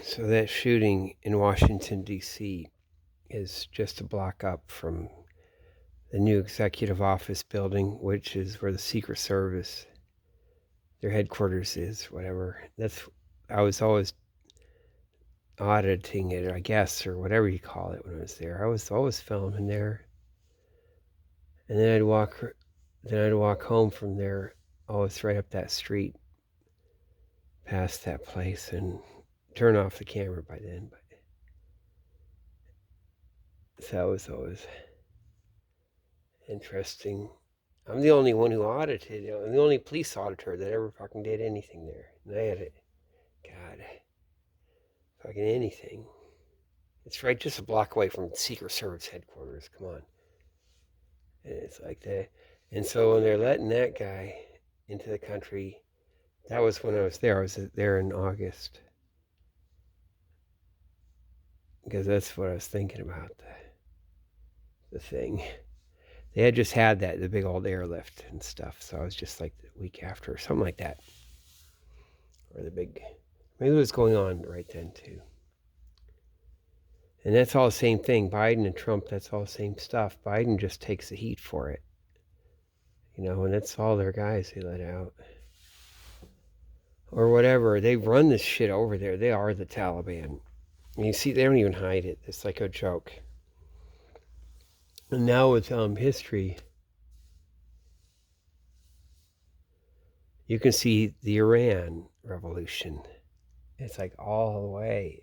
So that shooting in Washington, D.C. is just a block up from the new executive office building, which is where the Secret Service, their headquarters is, whatever. I was always auditing it, I guess, or whatever you call it when I was there. I was always filming there. And then I'd walk home from there, always right up that street, past that place, and turn off the camera by then. But so that was always interesting. I'm the only one who audited. I'm the only police auditor that ever fucking did anything there. And I had it. God, fucking anything. It's right just a block away from Secret Service headquarters. Come on. And it's like that. And so when they're letting that guy into the country, that was when I was there. I was there in August. Because that's what I was thinking about, the thing. They had just had the big old airlift and stuff. So I was just like the week after or something like that. Or maybe it was going on right then too. And that's all the same thing. Biden and Trump, that's all the same stuff. Biden just takes the heat for it. And that's all their guys they let out. Or whatever. They run this shit over there. They are the Taliban. And you see, they don't even hide it. It's like a joke. And now with history, you can see the Iran revolution. It's like all the way.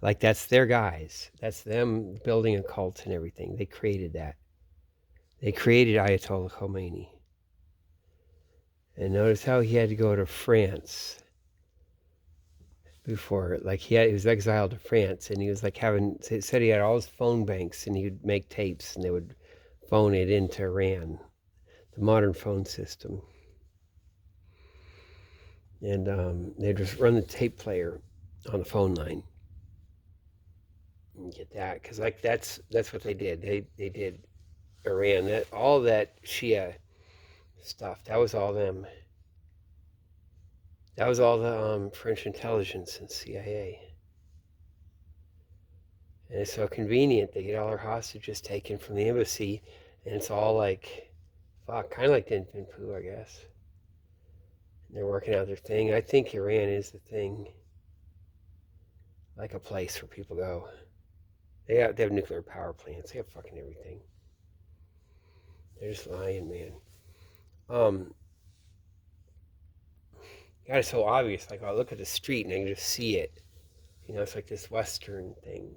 Like that's their guys. That's them building a cult and everything. They created that. They created Ayatollah Khomeini. And notice how he had to go to France before. Like he was exiled to France, and he was like said he had all his phone banks, and he would make tapes, and they would phone it into Iran, the modern phone system. And they'd just run the tape player on the phone line. And get that, because like that's what they did. They did Iran. All that Shia stuff. That was all them. That was all the French intelligence and CIA. And it's so convenient. They get all their hostages taken from the embassy, and it's all like, fuck, kind of like Din Bin Phu, I guess. And they're working out their thing. I think Iran is the thing, like a place where people go. They have nuclear power plants. They have fucking everything. They're just lying, man. God, it's so obvious. Like I look at the street and I can just see it. It's like this Western thing.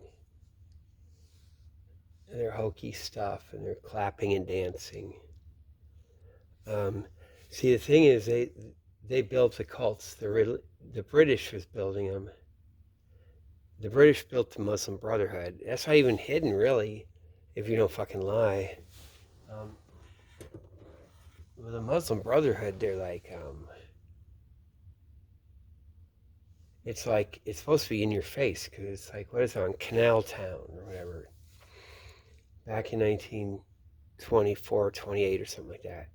And their hokey stuff, and they're clapping and dancing. See, the thing is, they built the cults. The British was building them. The British built the Muslim Brotherhood. That's not even hidden, really, if you don't fucking lie. With the Muslim Brotherhood, they're like, it's like, it's supposed to be in your face, because it's like, what is it on Canal Town or whatever, back in 1924, 28 or something like that.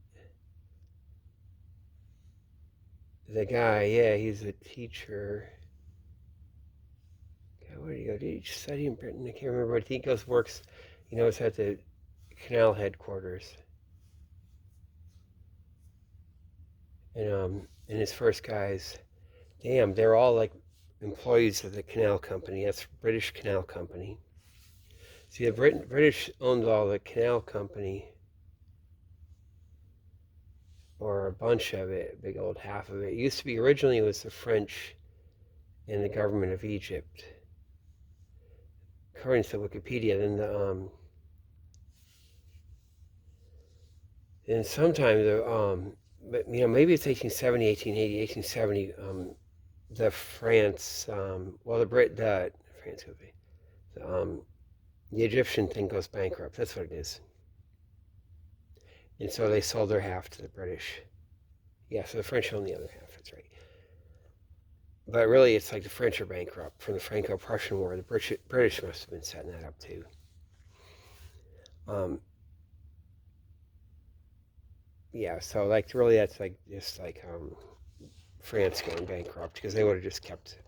The guy, yeah, he's a teacher. God, where did he go? Did he study in Britain? I can't remember. I think he works, it's at the canal headquarters. And his first guys, damn, they're all like employees of the canal company. That's British Canal Company. See, the British owned all the canal company, or a bunch of it, a big old half of it. It used to be, originally it was the French and the government of Egypt. According to Wikipedia, then sometime but maybe it's 1870, 1880, 1870. The France, France would be, the Egyptian thing goes bankrupt. That's what it is. And so they sold their half to the British. Yeah, so the French own the other half. That's right. But really, it's like the French are bankrupt from the Franco-Prussian War. The British must have been setting that up too. Yeah, so like really, that's like just like France going bankrupt, because they would have just kept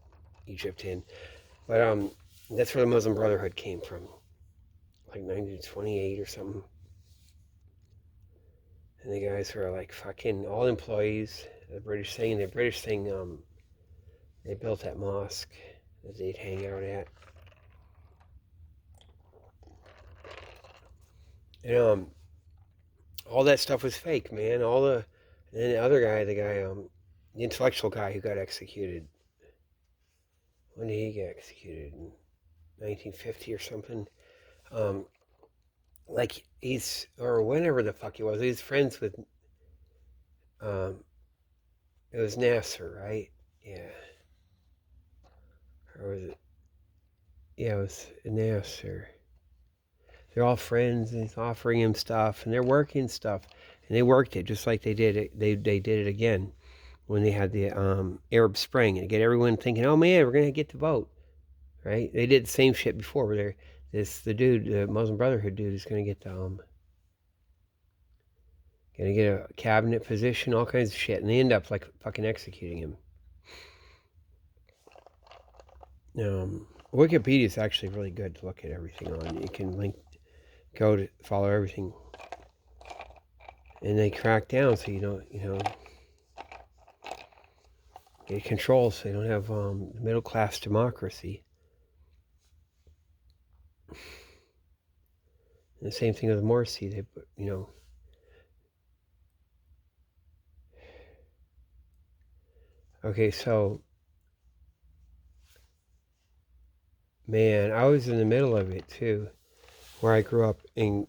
Egypt in. But that's where the Muslim Brotherhood came from, like 1928 or something. And the guys were like fucking all employees. The British thing. They built that mosque that they'd hang out at. And all that stuff was fake, man. And then the other guy, the intellectual guy who got executed. When did he get executed? In 1950 or something. Um, like or whenever the fuck he was. He's friends with. Um, it was Nasser, right? Yeah. Or was it? Yeah, it was Nasser. They're all friends, and he's offering him stuff, and they're working stuff, and they worked it just like they did it. They did it again when they had the Arab Spring, and get everyone thinking, "Oh man, we're gonna get to vote." Right? They did the same shit before, where the Muslim Brotherhood dude, is gonna get a cabinet position, all kinds of shit, and they end up like fucking executing him. Wikipedia is actually really good to look at everything on. You can go to follow everything, and they crack down so you don't, get control, so you don't have middle class democracy. And the same thing with Morsi. They put, Okay, so man, I was in the middle of it too, where I grew up in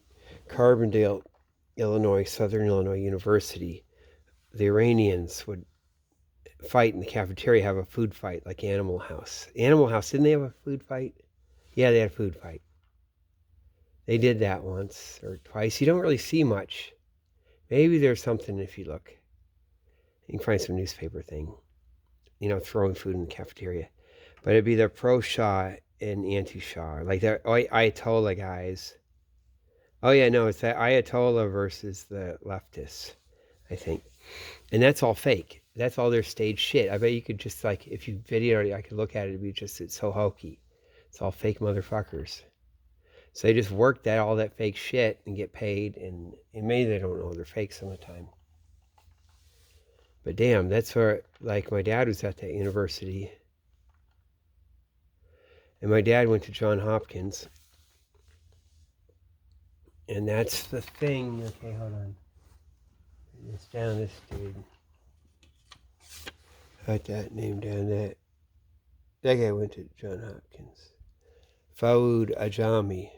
Carbondale, Illinois, Southern Illinois University. The Iranians would fight in the cafeteria, have a food fight like Animal House. Animal House, didn't they have a food fight? Yeah, they had a food fight. They did that once or twice. You don't really see much. Maybe there's something if you look. You can find some newspaper thing, throwing food in the cafeteria. But it'd be the pro-Shah and anti-Shah, like the Ayatollah guys. Oh yeah, no, it's that Ayatollah versus the leftists, I think. And that's all fake. That's all their staged shit. I bet you could just, like, if you video it, I could look at it, it's so hokey. It's all fake motherfuckers. So they just work all that fake shit and get paid, and maybe they don't know they're fake some of the time. But damn, that's where, like, my dad was at that university. And my dad went to Johns Hopkins. And that's the thing. Okay, hold on. It's down this dude. Write that name down. That guy went to Johns Hopkins. Fawad Ajami.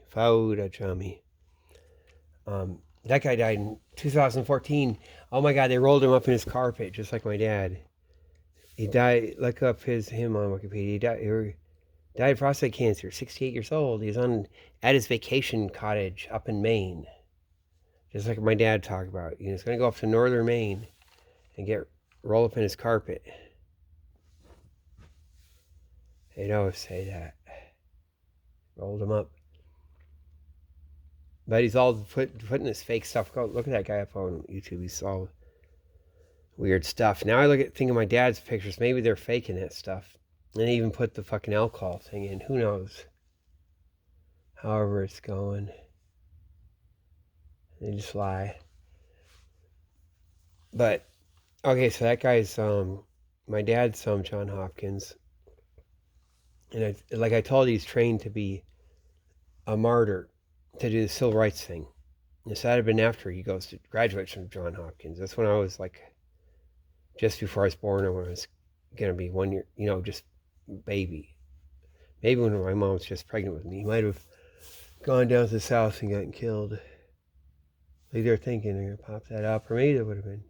That guy died in 2014. Oh my God, they rolled him up in his carpet, just like my dad. He died. Look up him on Wikipedia. He died of prostate cancer. 68 years old. He was at his vacation cottage up in Maine, just like my dad talked about. He's gonna go up to northern Maine and roll up in his carpet. They'd always say that. Rolled him up. But he's all putting this fake stuff. Go look at that guy up on YouTube. He's all weird stuff. Now I think of my dad's pictures. Maybe they're faking that stuff. And they even put the fucking alcohol thing in. Who knows? However it's going. They just lie. But, okay, so that guy's, my dad's from Johns Hopkins. And like I told you, he's trained to be a martyr, to do the civil rights thing. This had been after he graduates from Johns Hopkins. That's when I was like, just before I was born, or when I was going to be 1 year, just baby. Maybe when my mom was just pregnant with me. He might have gone down to the south and gotten killed. Like they're thinking they're going to pop that up. Or maybe that would have been.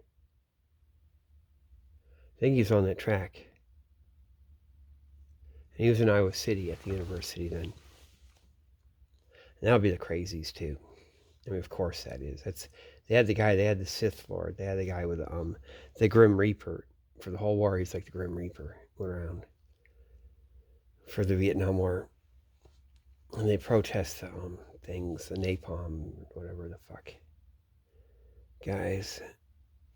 I think he was on that track. And he was in Iowa City at the university then. And that would be the crazies too. I mean, of course that is. They had the Sith Lord. They had the guy with the Grim Reaper. For the whole war, he's like the Grim Reaper. Went around for the Vietnam War. And they protest things, the napalm, whatever the fuck. Guys,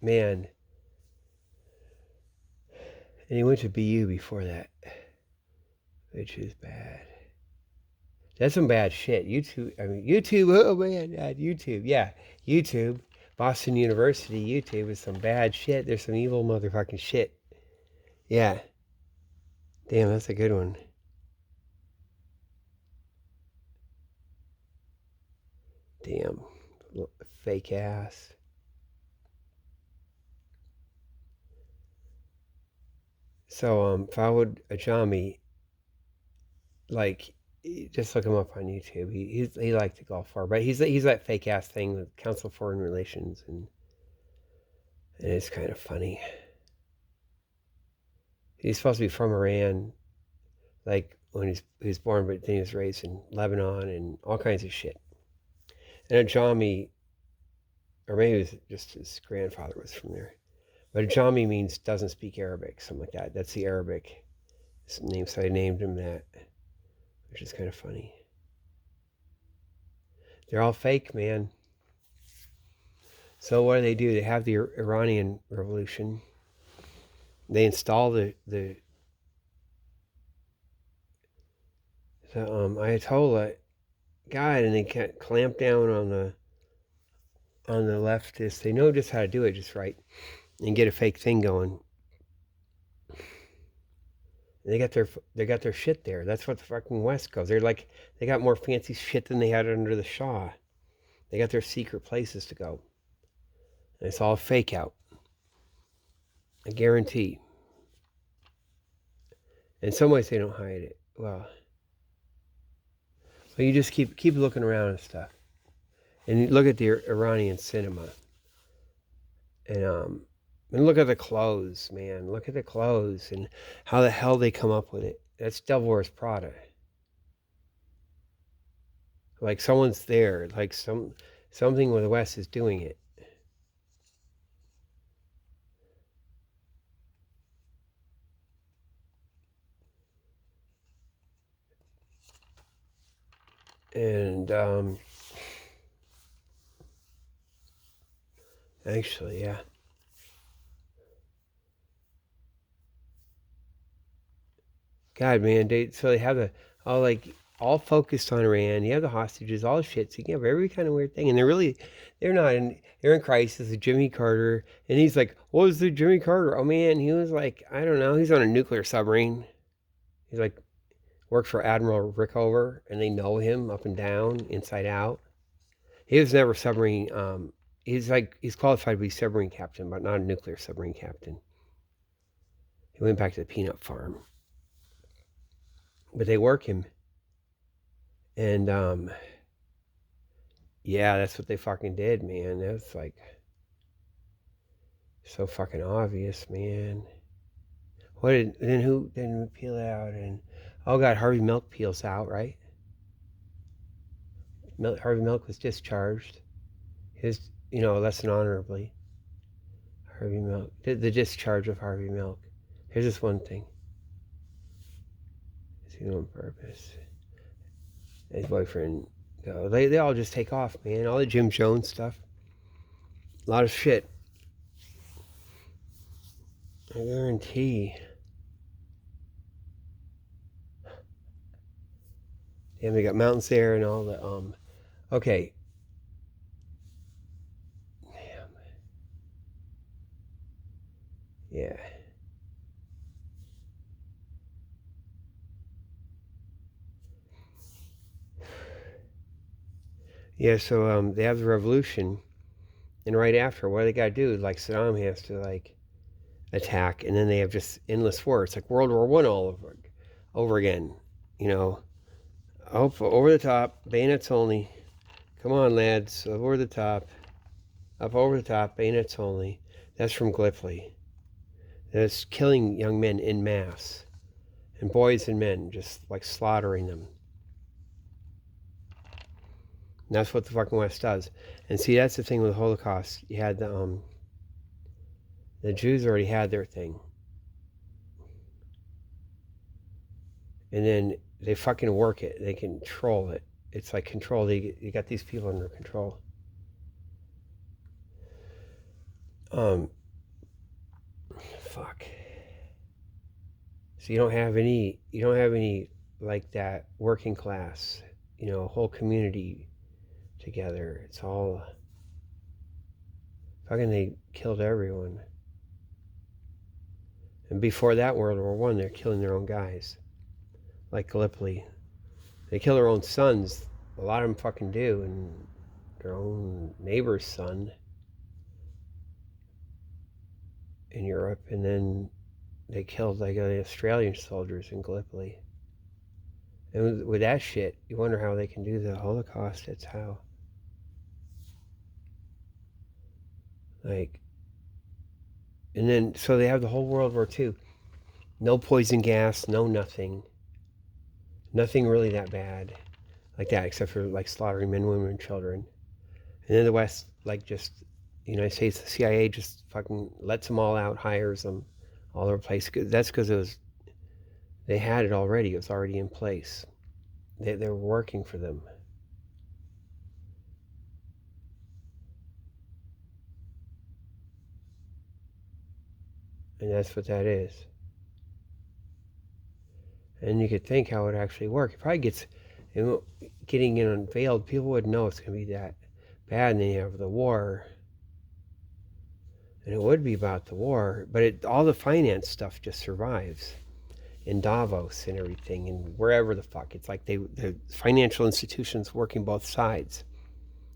man. And he went to BU before that. which is bad. That's some bad shit. YouTube, oh man, YouTube. Yeah, YouTube. Boston University, YouTube is some bad shit. There's some evil motherfucking shit. Yeah. Damn, that's a good one. Damn. Fake ass. So, if I would Ajami, like, just look him up on YouTube. He liked to go far, but he's that fake ass thing with Council of Foreign Relations, and it's kind of funny. He's supposed to be from Iran, like when he was born, but then he was raised in Lebanon and all kinds of shit. And Ajami, or maybe it was just his grandfather was from there. But Ajami means doesn't speak Arabic, something like that. That's the Arabic name, so I named him that, which is kind of funny. They're all fake, man. So what do? They have the Iranian Revolution. They install the Ayatollah God, and they can't clamp down on the leftists. They know just how to do it just right and get a fake thing going. And they got their shit there. That's what the fucking West goes. They got more fancy shit than they had under the Shah. They got their secret places to go. And it's all fake out. I guarantee. In some ways they don't hide it. Well, you just keep looking around and stuff. And you look at the Iranian cinema. And look at the clothes, man. Look at the clothes and how the hell they come up with it. That's Devil Wears Prada. Like someone's there. Like something with the West is doing it. And actually, yeah. God, man, they have all focused on Iran. You have the hostages, all the shit. So you have every kind of weird thing, and they're in crisis. With Jimmy Carter, and he's like, "What was the Jimmy Carter? Oh man, he was like, I don't know. He's on a nuclear submarine. He's like worked for Admiral Rickover, and they know him up and down, inside out. He was never submarine. He's qualified to be submarine captain, but not a nuclear submarine captain. He went back to the peanut farm, but they work him, and yeah, that's what they fucking did, man. That's like so fucking obvious, man. Who didn't peel out? And oh god, Harvey Milk peels out, right? Harvey Milk was discharged. Less than honorably. Harvey Milk, the discharge of Harvey Milk. Here's this one thing. Is he on purpose? His boyfriend. They all just take off, man. All the Jim Jones stuff. A lot of shit. I guarantee. Damn, they got mountains there and all the okay. Damn. Yeah. Yeah, so they have the revolution, and right after, what do they got to do? Like Saddam has to attack, and then they have just endless war. It's like World War I all over again. Over the top, bayonets only. Come on, lads, over the top, up over the top, bayonets only. That's from Gallipoli. That's killing young men in mass, and boys and men, just like slaughtering them. And that's what the fucking West does. And see, that's the thing with the Holocaust. You had the Jews already had their thing. And then they fucking work it. They control it. It's like control. You got these people under control. Fuck. So you don't have any like that working class, whole community together. It's all fucking, they killed everyone. And before that, World War One, they're killing their own guys, like Gallipoli. They kill their own sons. A lot of them fucking do, and their own neighbor's son in Europe, and then they killed like the Australian soldiers in Gallipoli. And with that shit, you wonder how they can do the Holocaust. That's how. Like, and then so they have the whole World War II. No poison gas, no nothing. Nothing really that bad, like that, except for like slaughtering men, women, and children. And then the West, like just the United States, the CIA just fucking lets them all out, hires them all over the place. That's because they had it already. It was already in place. They were working for them. And that's what that is. And you could think how it would actually work. It probably gets, getting it unveiled, people wouldn't know it's going to be that bad. And then you have the war. And it would be about the war, but all the finance stuff just survives in Davos and everything, and wherever the fuck. It's like the financial institutions working both sides,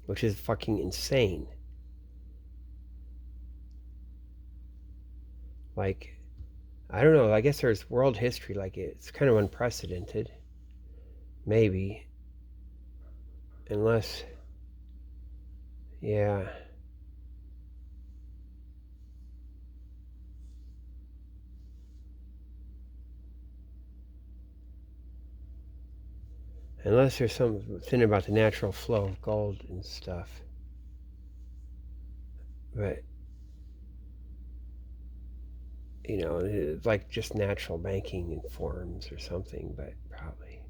which is fucking insane. Like, I don't know, I guess there's world history like it's kind of unprecedented. Maybe. Unless, yeah. Unless there's something about the natural flow of gold and stuff. But, it's like just natural banking in forms or something, but probably.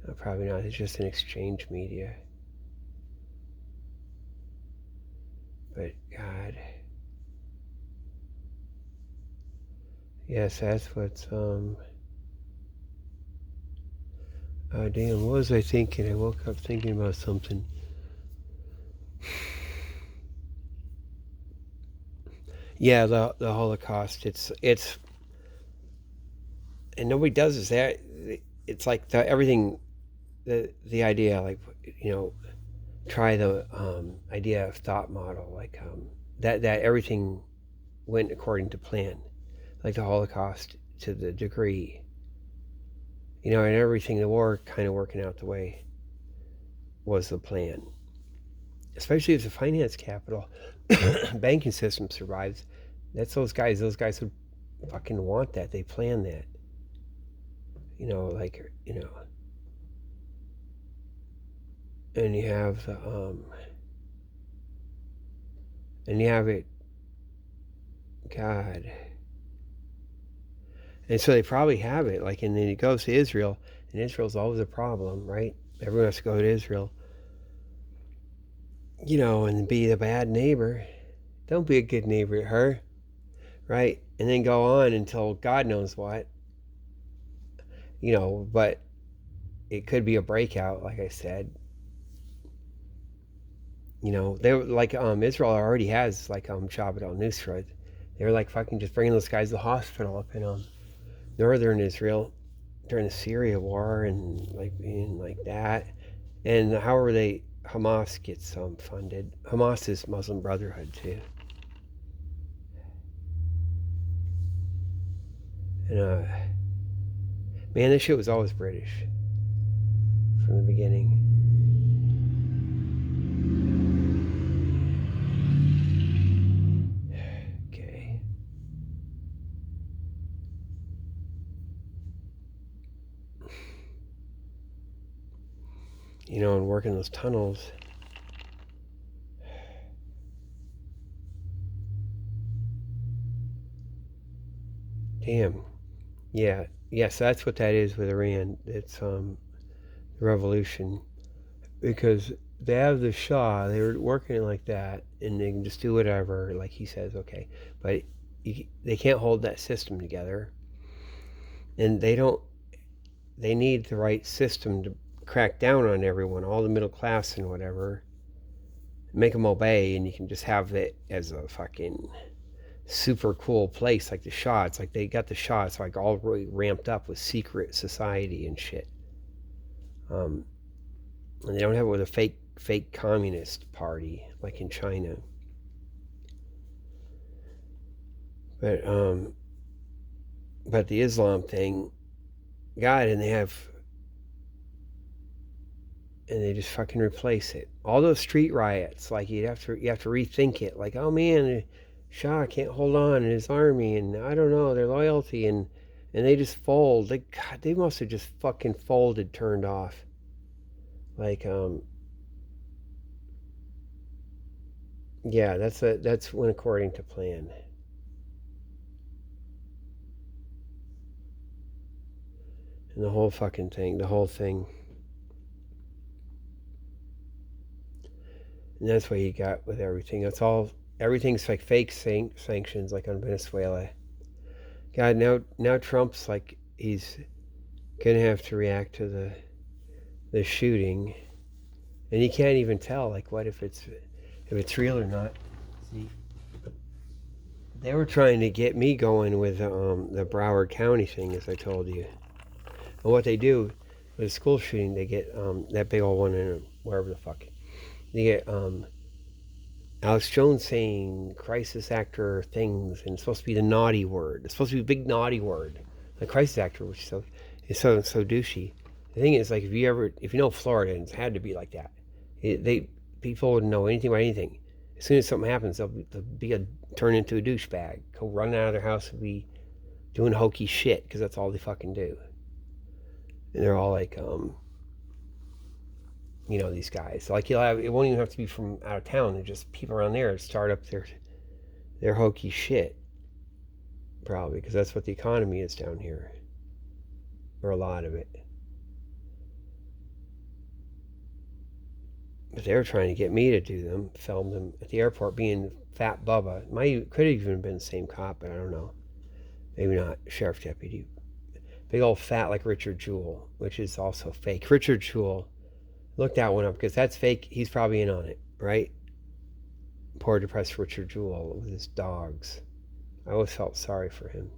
No, probably not. It's just an exchange media. But, God. Yes, that's what's, oh, damn, what was I thinking? I woke up thinking about something. Yeah, the Holocaust. It's and nobody does this. It's like everything, the idea, like, try the idea of thought model, like that everything went according to plan, like the Holocaust to the degree, and everything, the war kind of working out the way was the plan. Especially if the finance capital, banking system survives, that's those guys. Those guys would fucking want that. They plan that. And you have the and you have it, God. And so they probably have it, like, and then it goes to Israel, and Israel's always a problem, right? Everyone has to go to Israel, and be the bad neighbor. Don't be a good neighbor to her, right? And then go on until God knows what, but it could be a breakout, like I said. They were like, Israel already has, like, Shabbat al-Nusra. They were like fucking just bringing those guys to the hospital up in northern Israel during the Syria war, and like being like that. And however Hamas gets funded. Hamas is Muslim Brotherhood too. And man, this shit was always British from the beginning. Okay. And working those tunnels. Damn. Yeah. Yes, that's what that is with Iran. It's the revolution, because they have the Shah. They were working it like that, and they can just do whatever, like he says, okay. But they can't hold that system together. and they need the right system to crack down on everyone, all the middle class and whatever, make them obey, and you can just have it as a fucking super cool place like the Shah. It's like they got the Shah. It's like all really ramped up with secret society and shit. And they don't have it with a fake communist party like in China. But the Islam thing, God, and they just fucking replace it. All those street riots, like you have to rethink it. Like, oh man, Shah can't hold on in his army, and I don't know their loyalty, and they just fold. They must have just fucking folded, turned off. Like, yeah, that's when according to plan. And the whole fucking thing, the whole thing. And that's what you got with everything. Everything's like fake sanctions, like on Venezuela. God, now Trump's like he's gonna have to react to the shooting, and you can't even tell like what if it's real or not. See, they were trying to get me going with the Broward County thing, as I told you. And what they do with a school shooting, they get that big old one in wherever the fuck. They get Alex Jones saying crisis actor things, and it's supposed to be the naughty word. It's supposed to be a big naughty word. The crisis actor, which is so douchey. The thing is, like, if you know Florida, and it's had to be like that. People wouldn't know anything about anything. As soon as something happens, they'll turn into a douchebag, go running out of their house and be doing hokey shit because that's all they fucking do. And they're all like, these guys. Like, it won't even have to be from out of town. They're just people around there start up their hokey shit. Probably, because that's what the economy is down here. Or a lot of it. But they were trying to get me to do them, film them at the airport being Fat Bubba. Could have even been the same cop, but I don't know. Maybe not. Sheriff deputy. Big old fat like Richard Jewell, which is also fake. Richard Jewell, look that one up because that's fake. He's probably in on it, right? Poor depressed Richard Jewell with his dogs. I always felt sorry for him.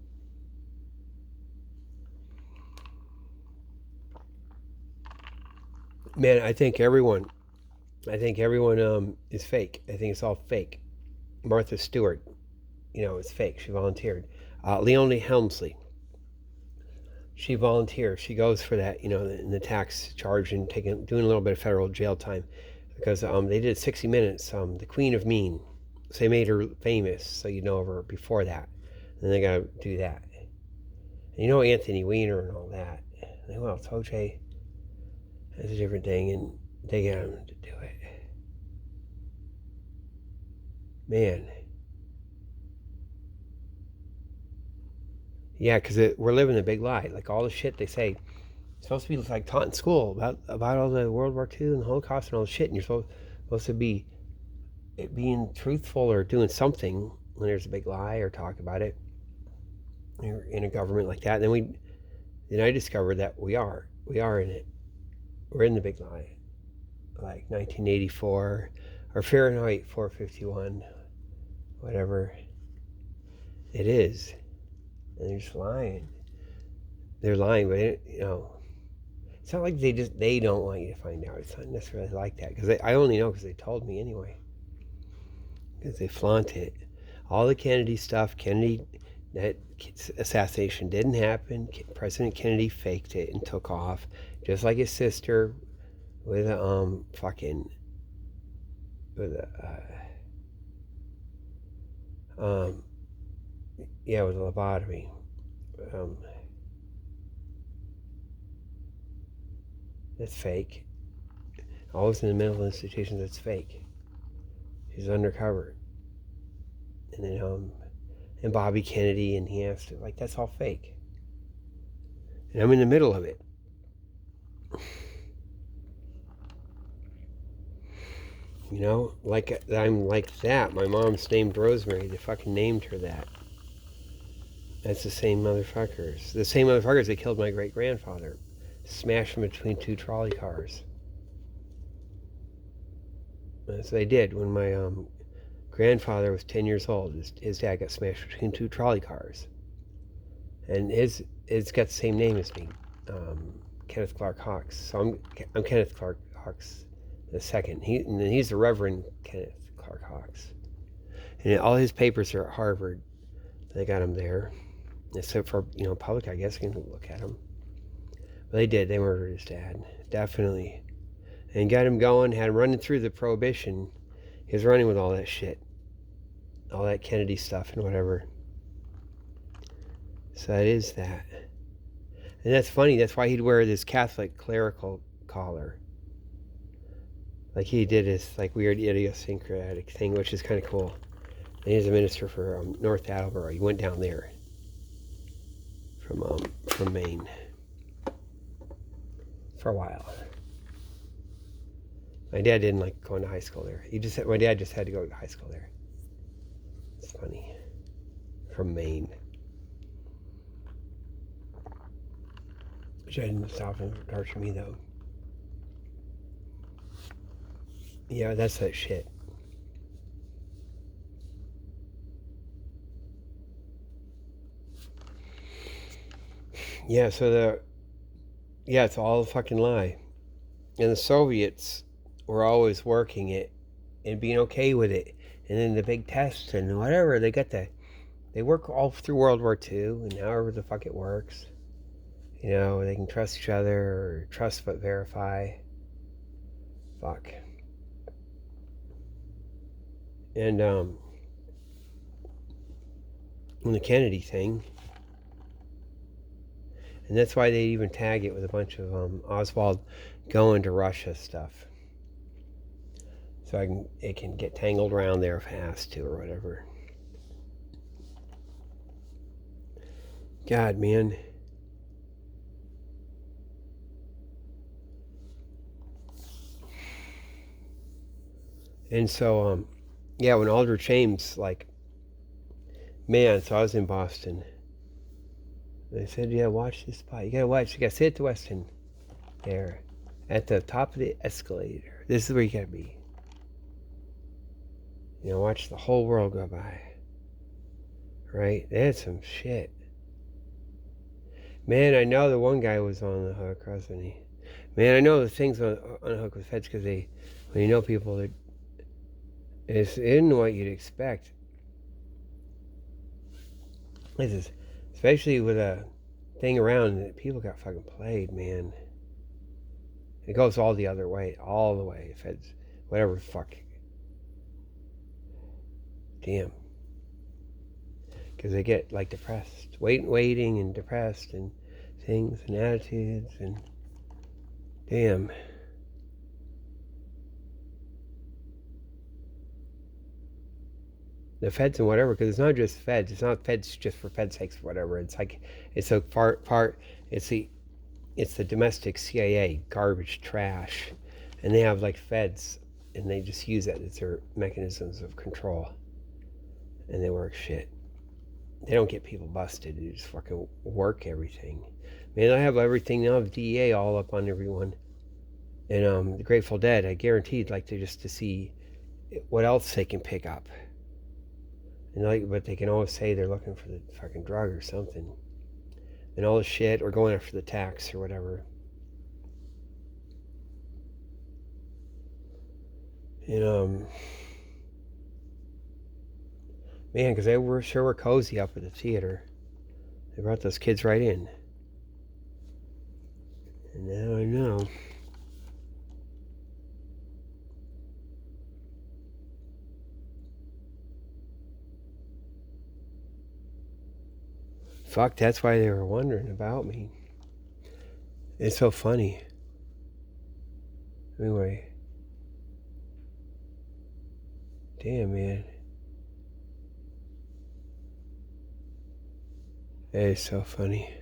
Man, I think everyone is fake. I think it's all fake. Martha Stewart, it's fake. She volunteered. Leonie Helmsley, she volunteers. She goes for that, in the tax charge and doing a little bit of federal jail time because they did 60 Minutes, the Queen of Mean. So they made her famous, so you know of her before that. And they got to do that. And Anthony Weiner and all that. And who else? OJ. That's a different thing, and they got him to do it. Man. Yeah, because we're living a big lie. Like all the shit they say, it's supposed to be like taught in school about all the World War II and the Holocaust and all the shit, and you're supposed to be being truthful or doing something when there's a big lie or talk about it. You're in a government like that. And then I discovered that we are in it. We're in the big lie, like 1984 or Fahrenheit 451, whatever it is. And they're just lying. They're lying, but it's not like they don't want you to find out. It's not necessarily like that because I only know because they told me anyway. Because they flaunt it. All the Kennedy stuff, that assassination didn't happen. President Kennedy faked it and took off, just like his sister with a with a lobotomy. That's fake. Always in the mental institutions, that's fake. She's undercover. And then and Bobby Kennedy, and he has to, like, that's all fake. And I'm in the middle of it. I'm like that. My mom's named Rosemary. They fucking named her that. That's the same motherfuckers. The same motherfuckers that killed my great-grandfather. Smashed him between two trolley cars. That's what they did when my grandfather was 10 years old. His dad got smashed between two trolley cars. And it's got the same name as me, Kenneth Clark Hawks. So I'm Kenneth Clark Hawks the second. He's the Reverend Kenneth Clark Hawks. And all his papers are at Harvard. They got him there. Except for, public, I guess, can look at him. But they did. They murdered his dad. Definitely. And got him going, had him running through the Prohibition. He was running with all that shit. All that Kennedy stuff and whatever. So it is that. And that's funny. That's why he'd wear this Catholic clerical collar. Like he did his weird idiosyncratic thing, which is kind of cool. And he's a minister for North Attleboro. He went down there from Maine for a while. My dad didn't like going to high school there. My dad just had to go to high school there. It's funny. From Maine. Which I didn't stop and torture me though. Yeah, that's that shit. Yeah, it's all a fucking lie. And the Soviets were always working it and being okay with it. And then the big tests and whatever, they work all through World War II and however the fuck it works. They can trust each other or trust but verify. Fuck. And the Kennedy thing. And that's why they even tag it with a bunch of Oswald going to Russia stuff. So it can get tangled around there if it has to or whatever. God, man. And so, when Aldrich Ames, so I was in Boston. They said, yeah, watch this spot. You gotta sit at the Westin there at the top of the escalator. This is where you gotta be. Watch the whole world go by. Right? They had some shit. Man, I know the one guy was on the hook, wasn't he? Man, I know the things on the hook with feds because when people that it's in what you'd expect. This is, especially with a thing around that people got fucking played, man. It goes all the other way, all the way. Feds, whatever, fuck. Damn. Because they get depressed, waiting and depressed and things and attitudes and damn. The feds and whatever, because it's not just feds. It's not feds just for fed's sakes or whatever. It's it's a part. It's the domestic CIA garbage trash, and they have feds, and they just use that as their mechanisms of control, and they work shit. They don't get people busted. They just fucking work everything. Man, I have everything now. Have DEA all up on everyone, and the Grateful Dead. I guaranteed to see what else they can pick up. And but they can always say they're looking for the fucking drug or something. And all the shit, or going after the tax or whatever. And, man, because they were cozy up at the theater. They brought those kids right in. And now I know. Fuck, that's why they were wondering about me. It's so funny. Anyway. Damn, man. It is so funny.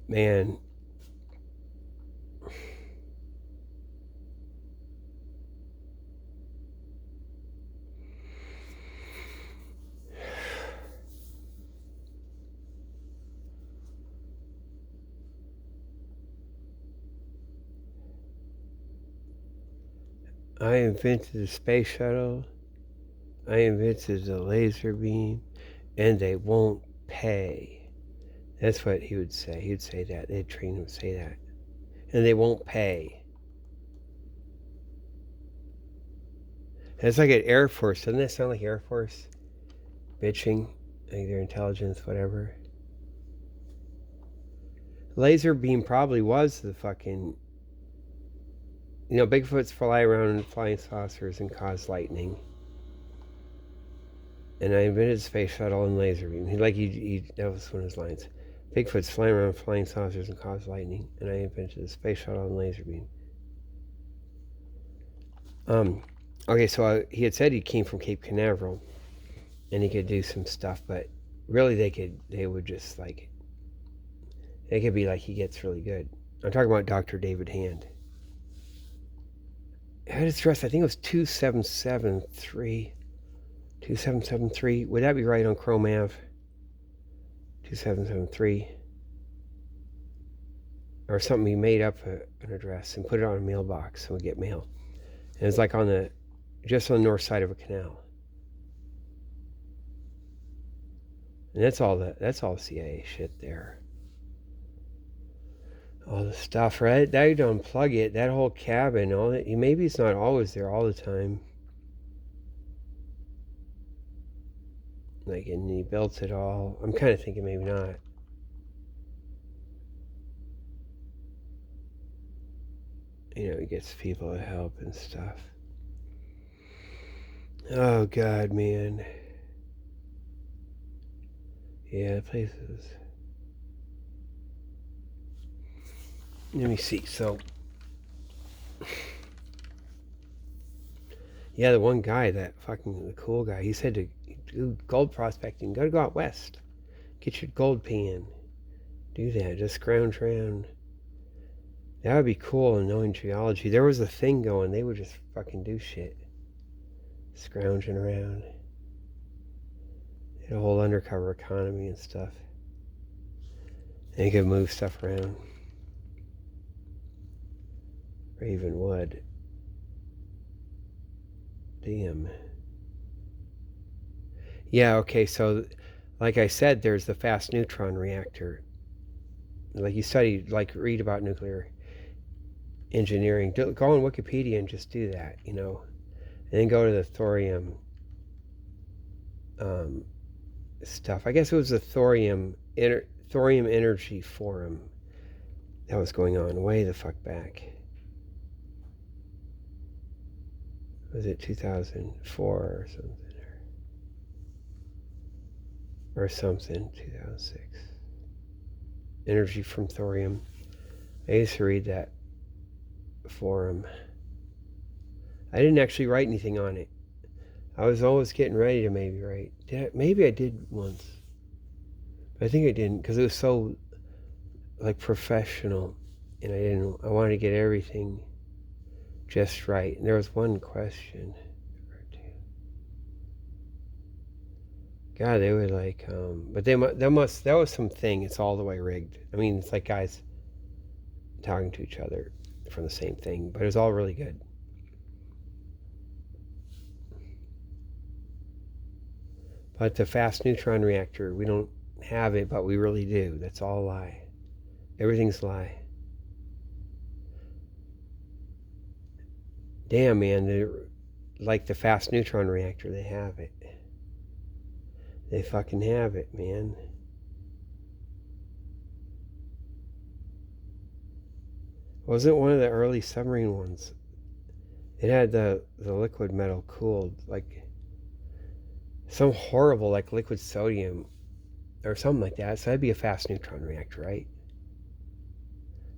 Man. I invented the space shuttle. I invented the laser beam, and they won't pay. That's what he would say. He would say that. They'd train him to say that. And they won't pay. And it's like an Air Force. Doesn't that sound like Air Force? Bitching. Like their intelligence, whatever. Laser beam probably was the fucking... You know, Bigfoots fly around in flying saucers and cause lightning. And I invented space shuttle and laser beam. That was one of his lines. Bigfoot's flying around flying saucers and cause lightning. And I invented the space shuttle and laser beam. Okay, so he had said he came from Cape Canaveral. And he could do some stuff, but really they could be like he gets really good. I'm talking about Dr. David Hand. I had his address, I think it was 2773. 2773. Would that be right on Chrome Ave? 2773. Or something. He made up an address and put it on a mailbox and would get mail. And it's like just on the north side of a canal. And that's all CIA shit there. All the stuff, right? That you don't unplug it, that whole cabin, all that. Maybe it's not always there all the time. Like, and he built it all. I'm kind of thinking maybe not. You know, he gets people to help and stuff. Oh, God, man. Yeah, places. Let me see. So, yeah, the one guy, the cool guy, he said to do gold prospecting, go out west. Get your gold pan. Do that. Just scrounge around. That would be cool in knowing geology. There was a thing going. They would just fucking do shit. Scrounging around. They had a whole undercover economy and stuff. And you could move stuff around. Or even wood. Damn. Yeah, okay, so like I said, there's the fast neutron reactor. Like you study, like read about nuclear engineering. Go on Wikipedia and just do that, you know. And then go to the thorium stuff. I guess it was the thorium energy forum that was going on way the fuck back. Was it 2004 or something? Or something, 2006. Energy from thorium. I used to read that forum. I didn't actually write anything on it. I was always getting ready to maybe write. Maybe I did once. But I think I didn't because it was so like professional, and I wanted to get everything just right. And there was one question. God, they were like, but that was something. It's all the way rigged. I mean, it's like guys talking to each other from the same thing, but it was all really good. But the fast neutron reactor, we don't have it, but we really do. That's all a lie. Everything's a lie. Damn, man, like the fast neutron reactor, they have it. They fucking have it, man. Wasn't one of the early submarine ones. It had the liquid metal cooled, like some horrible, like liquid sodium or something like that. So that'd be a fast neutron reactor, right?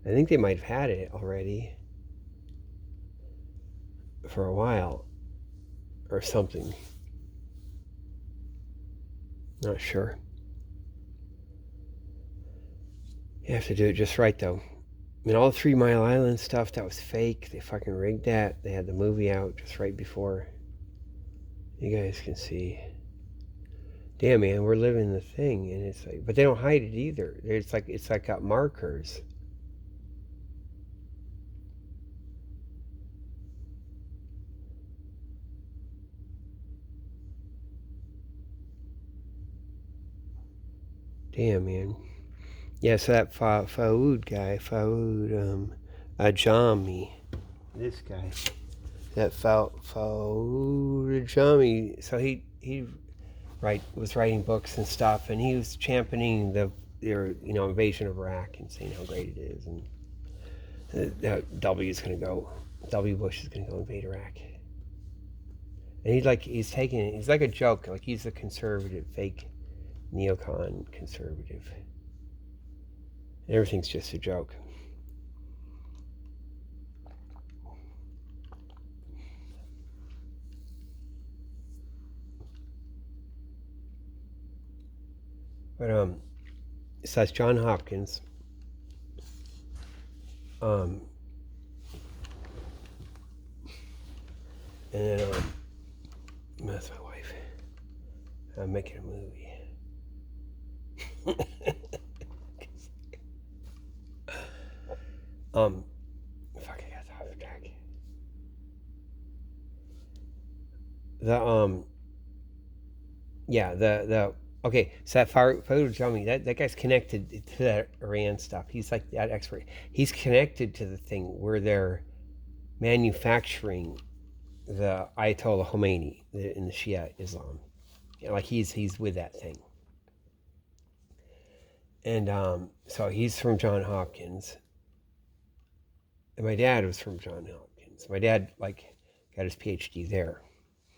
I think they might have had it already for a while or something. Not sure. You have to do it just right, though. I mean, all the 3 Mile Island stuff, that was fake. They fucking rigged that. They had the movie out just right before. You guys can see. Damn, man, we're living the thing. And it's like, but they don't hide it either. It's like got markers. Damn, man. Yeah, so that Faoud guy, Faoud Ajami, this guy, that Faoud Ajami, so he was writing books and stuff, and he was championing their invasion of Iraq and saying how great it is, and W. Bush is gonna go invade Iraq, and he's like a joke, like he's a conservative, fake neocon conservative, and everything's just a joke. But so that's John Hopkins. Um, and then that's my wife. I'm making a movie. Fuck, I got the heart attack. The yeah, the okay. So that photo showed me that guy's connected to that Iran stuff. He's like that expert. He's connected to the thing where they're manufacturing the Ayatollah Khomeini in the Shia Islam. Like he's with that thing. And so he's from John Hopkins, and my dad was from John Hopkins. My dad got his PhD there,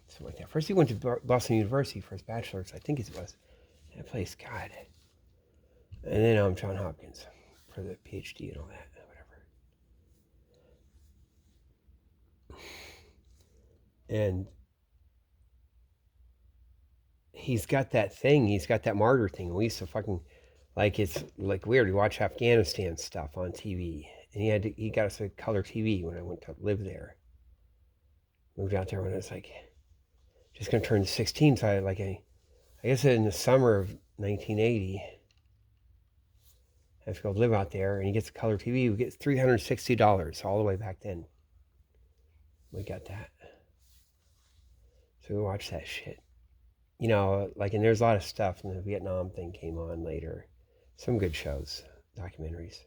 something like that. First he went to Boston University for his bachelor's, I think it was. That place, God. And then John Hopkins for the PhD and all that, whatever. And he's got that thing. He's got that martyr thing. We used to fucking it's like weird. We watch Afghanistan stuff on TV, and he got us a color TV when I went to live there. Moved out there when I was just gonna turn 16. So I guess in the summer of 1980, I have to go live out there, and he gets a color TV. We get $360 all the way back then. We got that, so we watched that shit. And there's a lot of stuff, and the Vietnam thing came on later. Some good shows, documentaries,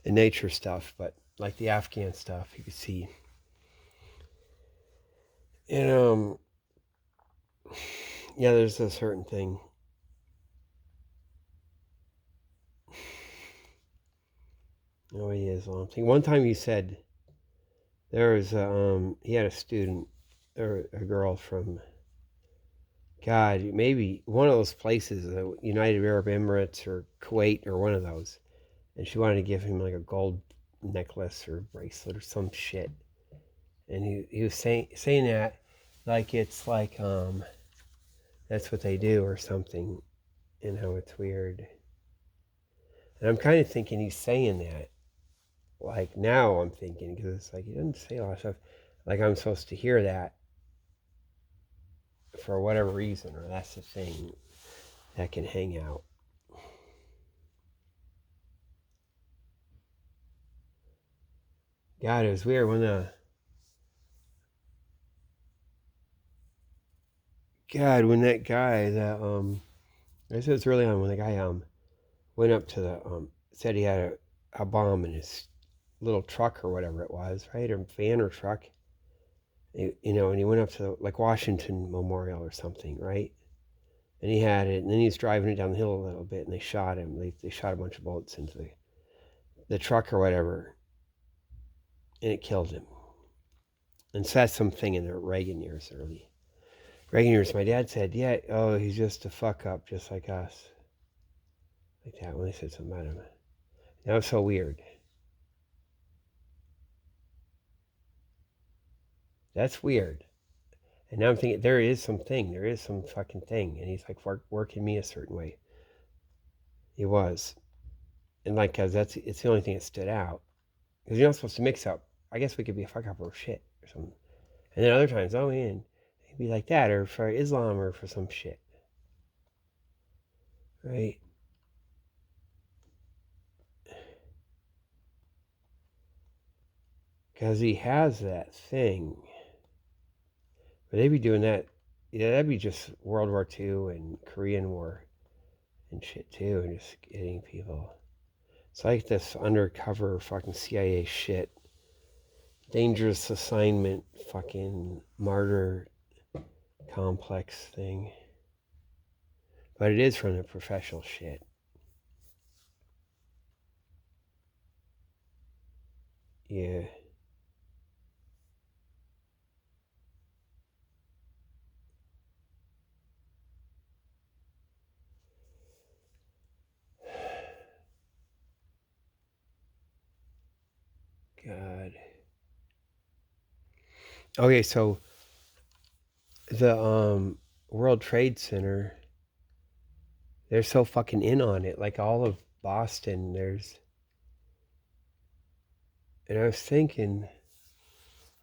and nature stuff, but like the Afghan stuff, you could see. And yeah, there's a certain thing. Oh, he is long thing. One time he said there was he had a student or a girl from God, maybe one of those places, the United Arab Emirates or Kuwait or one of those, and she wanted to give him like a gold necklace or bracelet or some shit, and he was saying that like it's like that's what they do or something, and how it's weird. And I'm kind of thinking he's saying that. Like now I'm thinking, because it's like he doesn't say a lot of stuff. Like I'm supposed to hear that for whatever reason, or that's the thing that can hang out. God, it was weird when that guy I guess it was early on when the guy went up to the said he had a bomb in his little truck or whatever it was, right? Or van or truck. And he went up to like Washington Memorial or something, right? And he had it, and then he was driving it down the hill a little bit, and they shot him. They shot a bunch of bullets into the truck or whatever, and it killed him. And so that's something in the Reagan years, early Reagan years. My dad said, "Yeah, oh, he's just a fuck up, just like us." Like that when they said something about him. That was so weird. That's weird. And now I'm thinking there is some fucking thing, and he's like working me a certain way. He was, and cause it's the only thing that stood out. Because you're not supposed to mix up. I guess we could be a fuck up or shit or something. And then other times, oh man, it'd be like that, or for Islam, or for some shit, right? Because he has that thing. But they'd be doing that. Yeah, that'd be just World War II and Korean War. and shit too, and just getting people. It's like this undercover fucking CIA shit. Dangerous assignment fucking martyr complex thing. But it is from the professional shit. Yeah. God. Okay, so the World Trade Center, they're so fucking in on it. Like all of Boston, and I was thinking,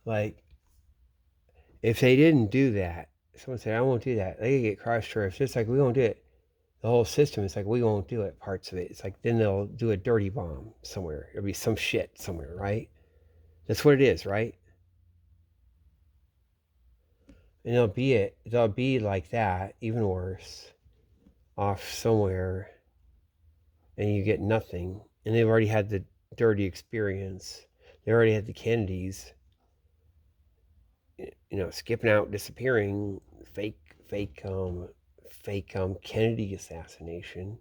like, if they didn't do that, someone said, I won't do that, they could get cross-charged. It's like, we won't do it. The whole system is like, we won't do it, parts of it. It's like, then they'll do a dirty bomb somewhere. There'll be some shit somewhere, right? That's what it is, right? And they'll be like that, even worse, off somewhere, and you get nothing. And they've already had the dirty experience. They already had the Kennedys, skipping out, disappearing, fake, fake, Kennedy assassination.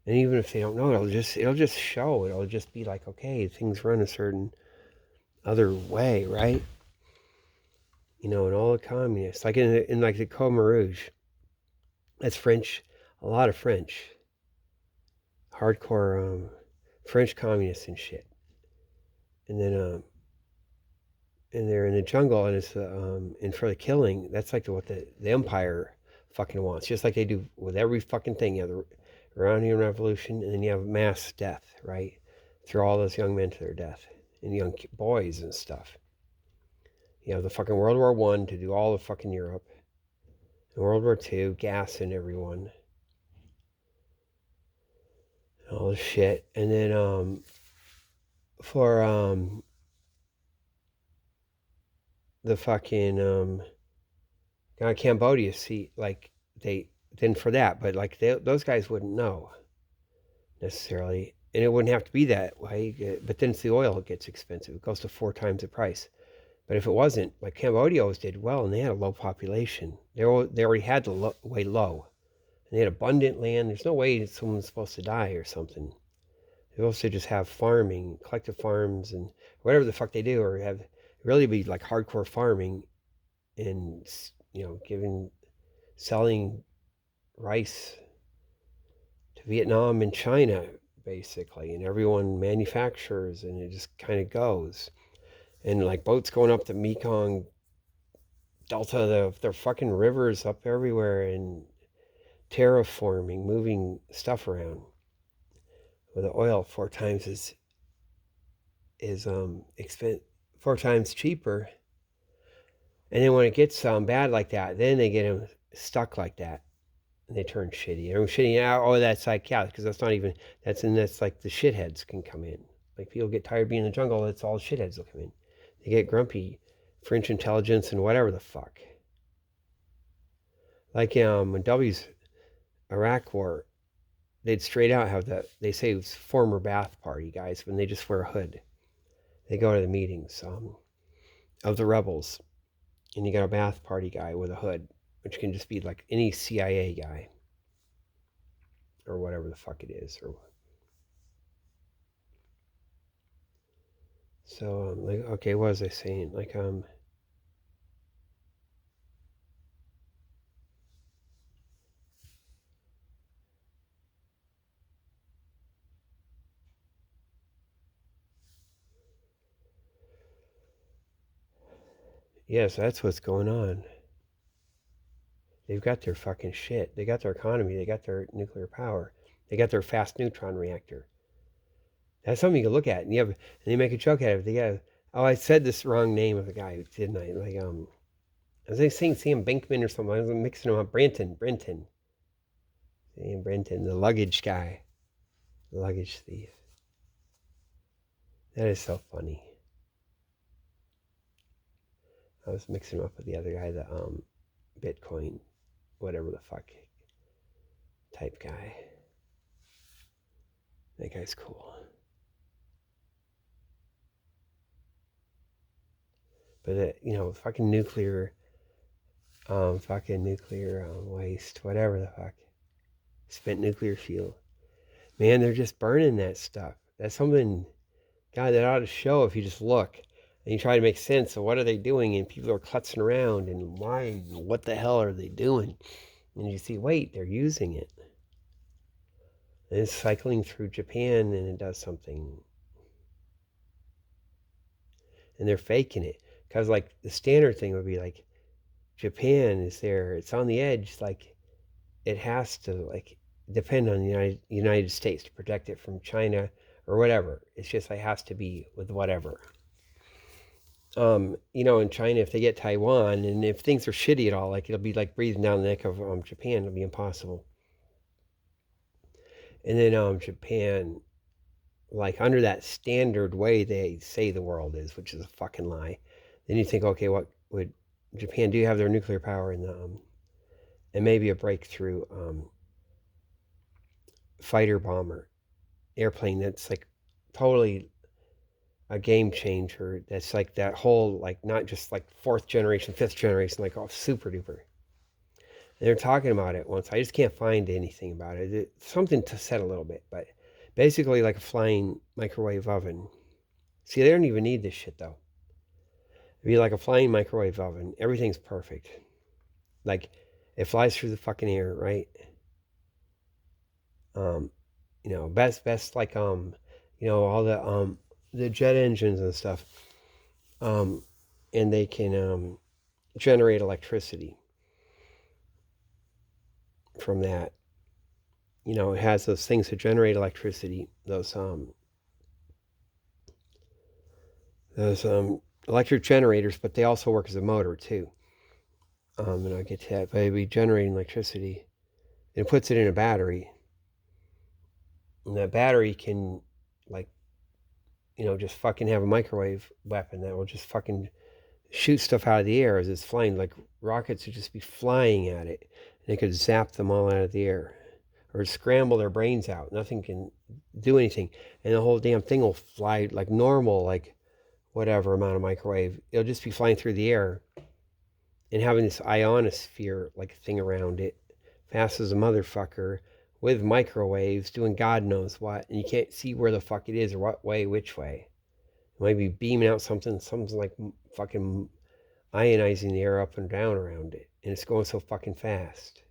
And even if they don't know, it'll just show. It'll just be like, okay, things run a certain other way, right? And all the communists, like in like the Khmer Rouge, that's French, a lot of French, hardcore French communists and shit. And then and they're in the jungle, and it's and for the killing, that's like what the empire fucking wants, just like they do with every fucking thing. You have the Iranian Revolution, and then you have mass death, right? Throw all those young men to their death, and young boys and stuff. You have the fucking World War One to do all of fucking Europe, and World War Two, gassing everyone, and all this shit, and then for the fucking Cambodia, see, like they then for that, but like those guys wouldn't know necessarily, and it wouldn't have to be that way. But then it's the oil that gets expensive; it goes to 4 times the price. But if it wasn't, like Cambodia always did well, and they had a low population. They already had the way low, and they had abundant land. There's no way someone's supposed to die or something. They also just have farming, collective farms, and whatever the fuck they do, or have really be like hardcore farming, and selling rice to Vietnam and China, basically, and everyone manufactures, and it just kind of goes. And like boats going up the Mekong Delta, their fucking rivers up everywhere, and terraforming, moving stuff around. With the oil 4 times is expensive, 4 times cheaper. And then when it gets bad like that, then they get them stuck like that, and they turn shitty. And shitty out. Oh, that's like, yeah, because that's like the shitheads can come in. Like people get tired of being in the jungle. It's all shitheads will come in. They get grumpy, French intelligence and whatever the fuck. Like when W's Iraq war, they'd straight out have they say it was former Ba'ath Party guys when they just wear a hood. They go to the meetings of the rebels, and you got a Ba'ath Party guy with a hood, which can just be like any CIA guy or whatever the fuck it is. Or so like, okay, what was I saying? Like yes, that's what's going on. They've got their fucking shit. They got their economy. They got their nuclear power. They got their fast neutron reactor. That's something you can look at, and they make a joke out of it. They got, oh, I said this wrong name of the guy, didn't I? Like I was saying Sam Bankman or something. I was mixing him up. Brenton, Sam Brenton, the luggage guy, the luggage thief. That is so funny. I was mixing him up with the other guy, the Bitcoin, whatever the fuck. type guy. That guy's cool. But fucking nuclear waste, whatever the fuck. Spent nuclear fuel. Man, they're just burning that stuff. That's something, God, that ought to show if you just look and you try to make sense of what are they doing, and people are klutzing around and why, what the hell are they doing? And you see, wait, they're using it. And it's cycling through Japan and it does something. And they're faking it. Because like the standard thing would be like, Japan is there, it's on the edge, like it has to like depend on the United States to protect it from China or whatever. It's just it has to be with whatever. In China, if they get Taiwan, and if things are shitty at all, like it'll be like breathing down the neck of Japan. It'll be impossible. And then Japan, like under that standard way they say the world is, which is a fucking lie. Then you think, okay, what would Japan do? Have their nuclear power and maybe a breakthrough fighter bomber airplane that's like totally a game changer. That's like that whole, like not just like fourth generation, fifth generation, like oh super duper. And they're talking about it once. I just can't find anything about it. It's something to said a little bit, but basically like a flying microwave oven. See, they don't even need this shit though. It'd be like a flying microwave oven. Everything's perfect. Like it flies through the fucking air, right? Best like all the jet engines and stuff. And they can generate electricity from that. It has those things that generate electricity, those electric generators, but they also work as a motor too. And I'll get to that. But it'd be generating electricity. And it puts it in a battery. And that battery can, like, just fucking have a microwave weapon that will just fucking shoot stuff out of the air as it's flying. Like rockets would just be flying at it. And it could zap them all out of the air. Or scramble their brains out. Nothing can do anything. And the whole damn thing will fly like normal, like whatever amount of microwave. It'll just be flying through the air and having this ionosphere like thing around it, fast as a motherfucker, with microwaves doing God knows what, and you can't see where the fuck it is or what way, which way. It might be beaming out something's like fucking ionizing the air up and down around it, and it's going so fucking fast.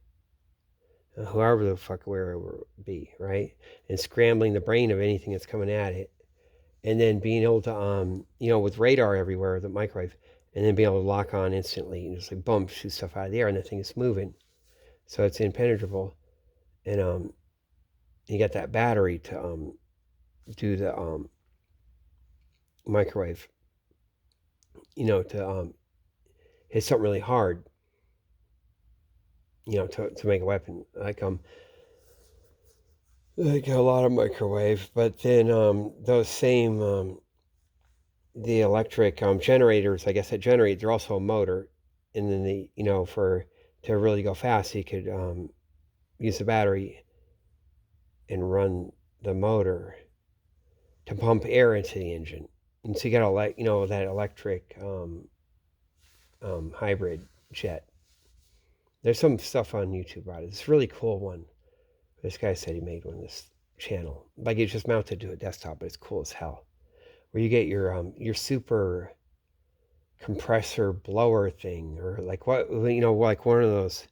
Whoever the fuck where it would be, right? And scrambling the brain of anything that's coming at it, and then being able to, with radar everywhere, the microwave, and then being able to lock on instantly and just like boom, shoot stuff out of the air, and the thing is moving, so it's impenetrable. And you got that battery to do the microwave, to hit something really hard, to make a weapon, like a lot of microwave. But then those same the electric generators, I guess, that generate, they're also a motor, and then to really go fast, you could use the battery and run the motor to pump air into the engine. And so you got that electric hybrid jet. There's some stuff on YouTube about it. It's a really cool one. This guy said he made one, this channel. Like it's just mounted to a desktop, but it's cool as hell. Where you get your super compressor blower thing, or like like one of those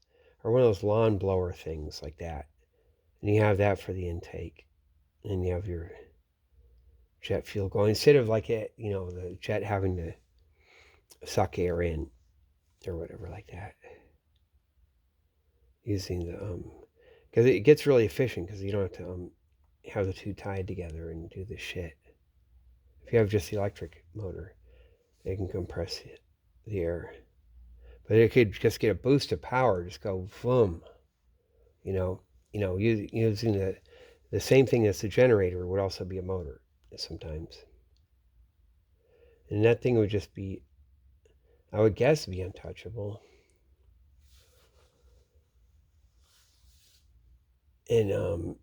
lawn blower things like that. And you have that for the intake. And you have your jet fuel going, instead of like the jet having to suck air in or whatever like that. Using the because it gets really efficient because you don't have to have the two tied together and do this shit. If you have just the electric motor, it can compress the air. But it could just get a boost of power, just go boom. Using the same thing as the generator would also be a motor sometimes. And that thing would just be, I would guess, be untouchable. and and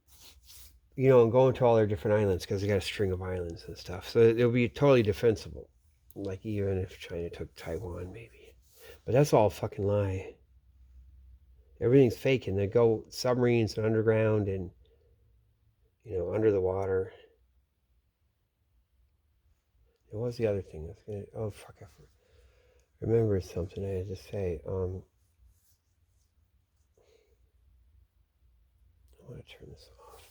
going to all their different islands because they got a string of islands and stuff. So it'll be totally defensible. Like even if China took Taiwan, maybe. But that's all a fucking lie. Everything's fake, and they go submarines and underground and under the water. And what was the other thing? Oh fuck! I remember something I had to say. I want to turn this off.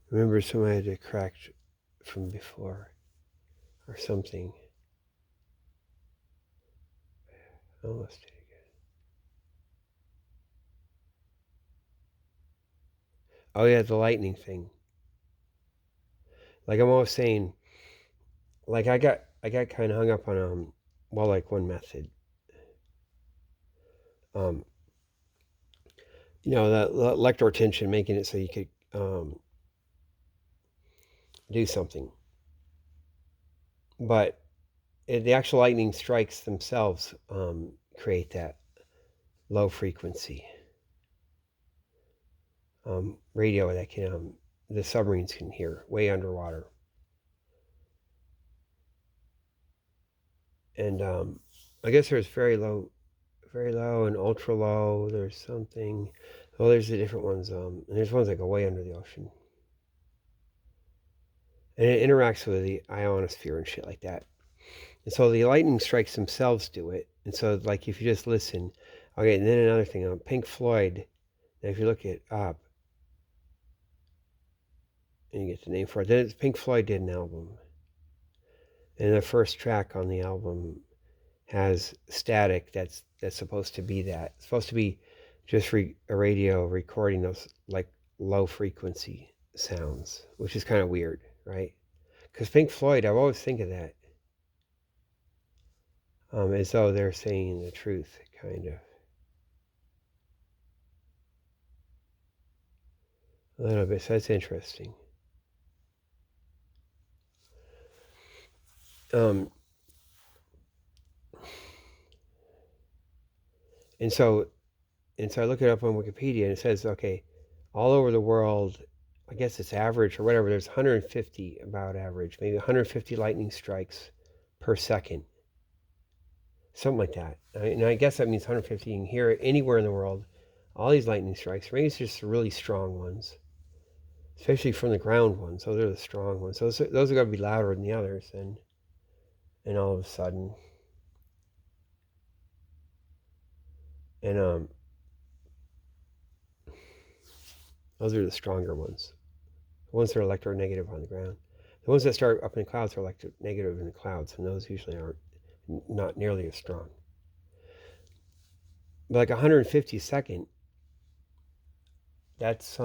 Remember something I had to correct from before, or something. I almost did it again. Oh yeah, the lightning thing. Like I'm always saying, like I got kind of hung up on like one method. Um, that electro tension, making it so you could do something, but the actual lightning strikes themselves create that low frequency radio that can the submarines can hear way underwater. And I guess there's very low and ultra low. There's something. Oh, there's the different ones. And there's ones that go way under the ocean. And it interacts with the ionosphere and shit like that. And so the lightning strikes themselves do it. And so, like, if you just listen, okay. And then another thing, Pink Floyd. And if you look it up, and you get the name for it, then Pink Floyd did an album, and the first track on the album has static that's supposed to be that. It's supposed to be just a radio recording those like low frequency sounds, which is kind of weird, right? Because Pink Floyd, I always think of that as though they're saying the truth, kind of. A little bit, so that's interesting. Um, and so I look it up on Wikipedia, and it says, okay, all over the world, I guess it's average or whatever, there's 150, about average, maybe 150 lightning strikes per second. Something like that. And I guess that means 150. You can hear it anywhere in the world. All these lightning strikes. Maybe it's just the really strong ones, especially from the ground ones. Those are the strong ones. Those are going to be louder than the others. And all of a sudden, and those are the stronger ones. The ones that are electronegative on the ground. The ones that start up in the clouds are electronegative in the clouds, and those usually aren't not nearly as strong. But like 150 second, that's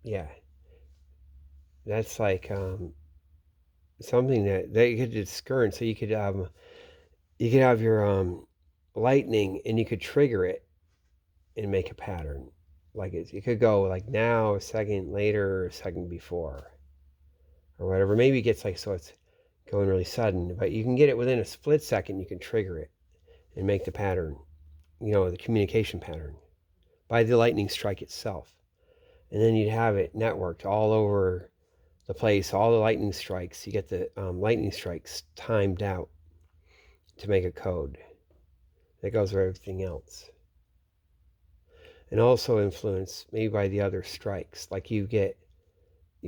yeah, that's like something that you could discern. So you could have your lightning, and you could trigger it and make a pattern. Like it could go like now, a second later, a second before, or whatever. Maybe it gets like so it's going really sudden, but you can get it within a split second. You can trigger it and make the pattern, the communication pattern by the lightning strike itself. And then you'd have it networked all over the place, all the lightning strikes. You get the lightning strikes timed out to make a code that goes over everything else. And also influenced maybe by the other strikes. Like you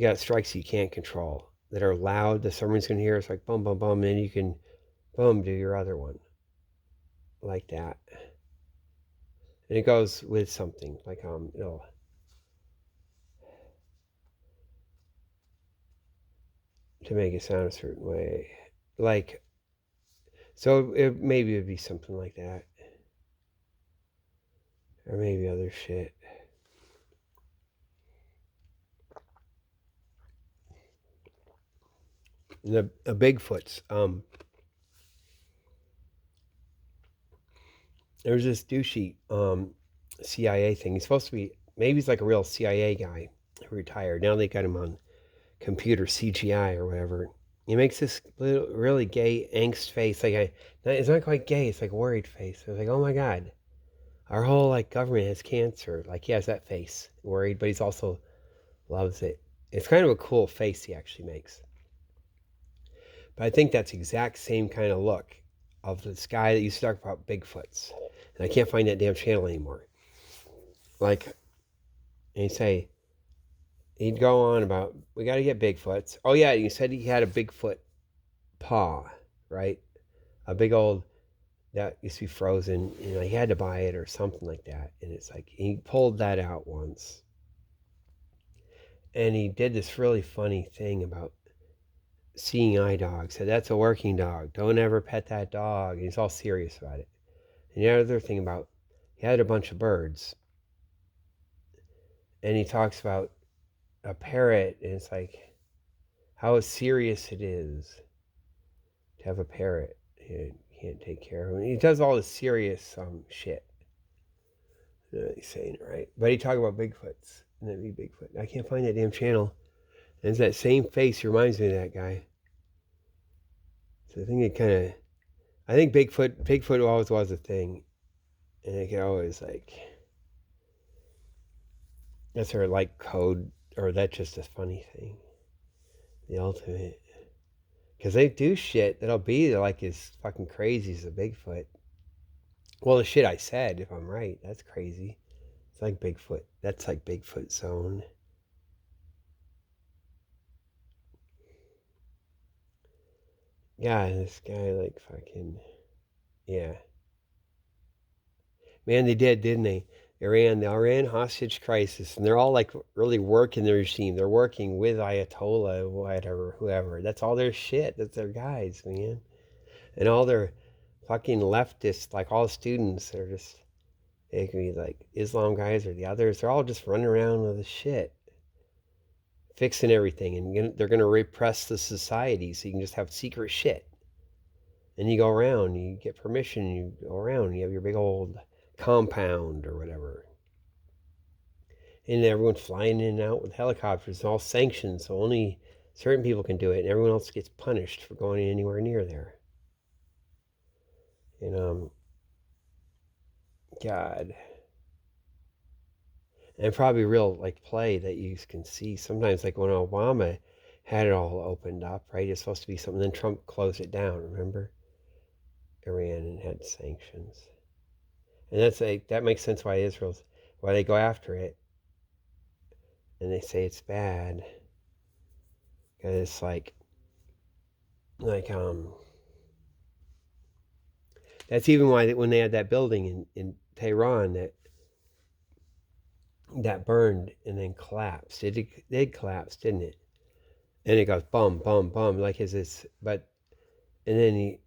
got strikes you can't control that are loud. The submarine's going to hear it's like boom, boom, boom. And then you can, boom, do your other one like that. And it goes with something like, to make it sound a certain way. Like, so maybe it'd be something like that. Or maybe other shit. The Bigfoots. There's this douchey CIA thing. He's supposed to be, maybe he's like a real CIA guy who retired. Now they got him on computer CGI or whatever. He makes this little, really gay angst face. It's not quite gay. It's like a worried face. It's like, oh my god, our whole like government has cancer. Like he has that face, worried, but he's also loves it. It's kind of a cool face he actually makes. But I think that's exact same kind of look of this guy that used to talk about Bigfoots. And I can't find that damn channel anymore. Like, and he'd go on about, we got to get Bigfoots. Oh, yeah, you said he had a Bigfoot paw, right? A big old, that used to be frozen. You know, he had to buy it or something like that. And it's like, he pulled that out once. And he did this really funny thing about seeing eye dog. Said, that's a working dog. Don't ever pet that dog. And he's all serious about it. And the other thing about, he had a bunch of birds. And he talks about a parrot. And it's like, how serious it is to have a parrot. You can't take care of him. He does all this serious shit. He's saying it right. But he talked about Bigfoots. And that'd be Bigfoot. I can't find that damn channel. And it's that same face reminds me of that guy. So I think Bigfoot always was a thing. And it could always that's her like code, or that's just a funny thing. The ultimate. Because they do shit that'll be like as fucking crazy as a Bigfoot. Well, the shit I said, if I'm right, that's crazy. It's like Bigfoot. That's like Bigfoot zone. Yeah, this guy like fucking, yeah. Man, they did, didn't they? The Iran hostage crisis, and they're all like really working the regime. They're working with Ayatollah, whatever, whoever. That's all their shit. That's their guys, man. And all their fucking leftists, like all students, they're just, they can be like Islam guys or the others. They're all just running around with the shit, fixing everything, and they're gonna repress the society so you can just have secret shit. And you go around, you get permission, you go around, you have your big old compound or whatever. And everyone's flying in and out with helicopters, all sanctioned, so only certain people can do it, and everyone else gets punished for going anywhere near there. And God, and probably real like play that you can see sometimes, like when Obama had it all opened up, right? It's supposed to be something, then Trump closed it down. Remember, Iran and had sanctions, and that makes sense why they go after it, and they say it's bad because it's like that's even why when they had that building in Tehran that burned and then collapsed. It did collapse, didn't it? And it goes bum bum bum like is this, but and then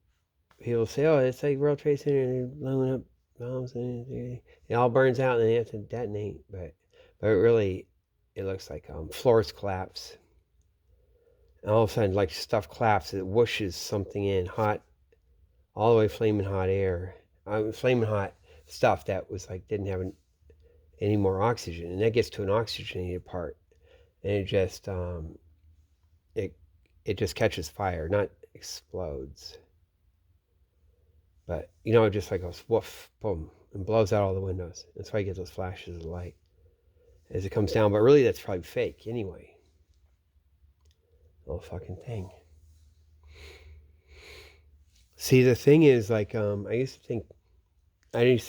people say, oh, it's like World Trade Center, and they're blowing up bombs, and it all burns out, and they have to detonate. But really, it looks like floors collapse, and all of a sudden, like stuff collapses, it whooshes something in hot, all the way flaming hot air, flaming hot stuff that was like didn't have any more oxygen, and that gets to an oxygenated part, and it it just catches fire, not explodes. But it just like goes woof, boom, and blows out all the windows. That's why you get those flashes of light as it comes down. But really, that's probably fake anyway. The whole fucking thing. See, the thing is, like, I used to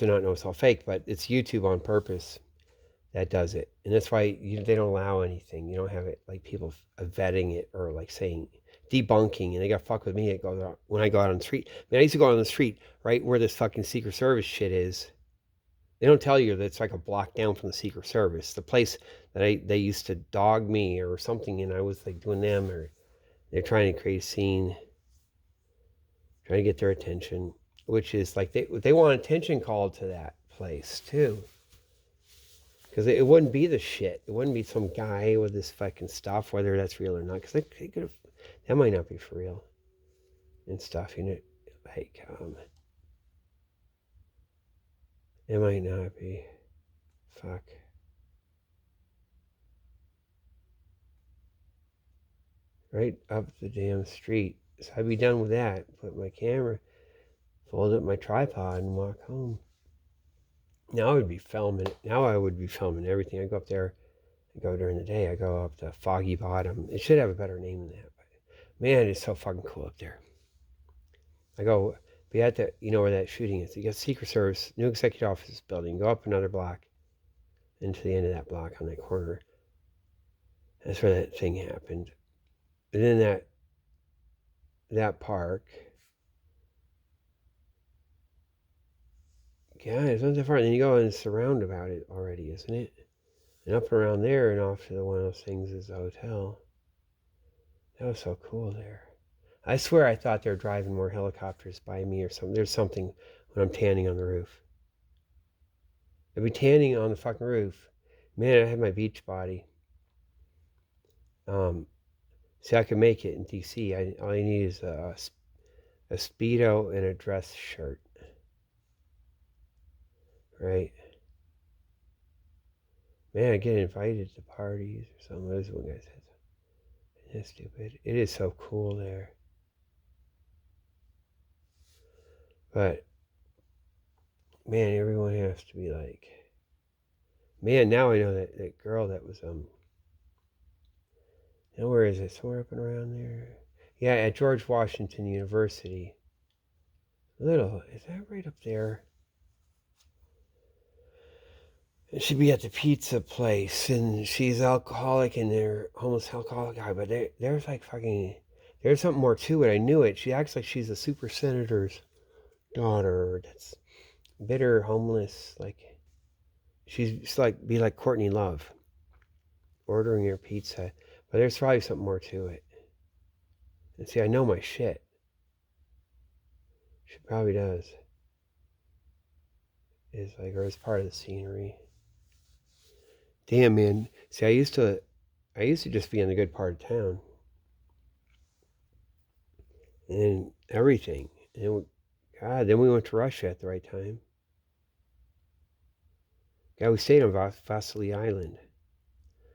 not know it's all fake, but it's YouTube on purpose that does it, and that's why they don't allow anything. You don't have it like people vetting it or like saying debunking, and they got fuck with me. It goes out when I go out on the street. Man, I used to go out on the street right where this fucking Secret Service shit is. They don't tell you that it's like a block down from the Secret Service, the place that they used to dog me or something, and I was like doing them, or they're trying to create a scene, trying to get their attention, which is like they want attention called to that place too. Because it wouldn't be the shit. It wouldn't be some guy with this fucking stuff, whether that's real or not. Because that might not be for real and stuff. Like it might not be. Fuck. right up the damn street. So I'd be done with that, put my camera, fold up my tripod, and walk home. Now I would be filming it. Now I would be filming everything. I go up there. I go during the day. I go up to Foggy Bottom. It should have a better name than that. But man, it's so fucking cool up there. I go be at the, you know where that shooting is. You got Secret Service, new executive office building. Go up another block into the end of that block on that corner. That's where that thing happened. And then that park. Yeah, it's not that far. Then you go and it's a roundabout it already, isn't it? And up around there and off to the one of those things is the hotel. That was so cool there. I swear I thought they were driving more helicopters by me or something. There's something when I'm tanning on the roof. I'd be tanning on the fucking roof. Man, I had my beach body. See, I could make it in DC. All I need is a Speedo and a dress shirt. Right? Man, I get invited to parties or something. Those one guy says, that's stupid. It is so cool there. But, man, everyone has to be like, man, now I know that girl that was, now where is it? Somewhere up and around there? Yeah, at George Washington University. Is that right up there? She'd be at the pizza place, and she's alcoholic, and they're almost alcoholic guy, but there's like fucking, there's something more to it. I knew it. She acts like she's a super senator's daughter that's bitter, homeless, like she's like be like Courtney Love, ordering her pizza, but there's probably something more to it. And see, I know my shit. She probably does. Is like, or it's part of the scenery. Damn, man. See, I used to just be in the good part of town, and everything. And God, then we went to Russia at the right time. God, we stayed on Vasily Island.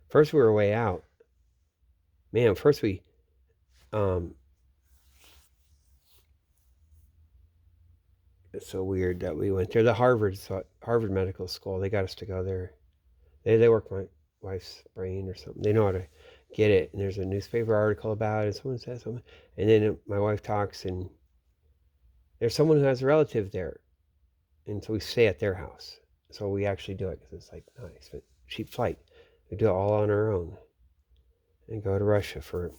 First, we were way out. Man, first it's so weird that we went there. The Harvard Medical School, they got us to go there. They work my wife's brain or something. They know how to get it. And there's a newspaper article about it. Someone says something. And then my wife talks, and there's someone who has a relative there. And so we stay at their house. So we actually do it because it's like nice, but cheap flight. We do it all on our own and go to Russia for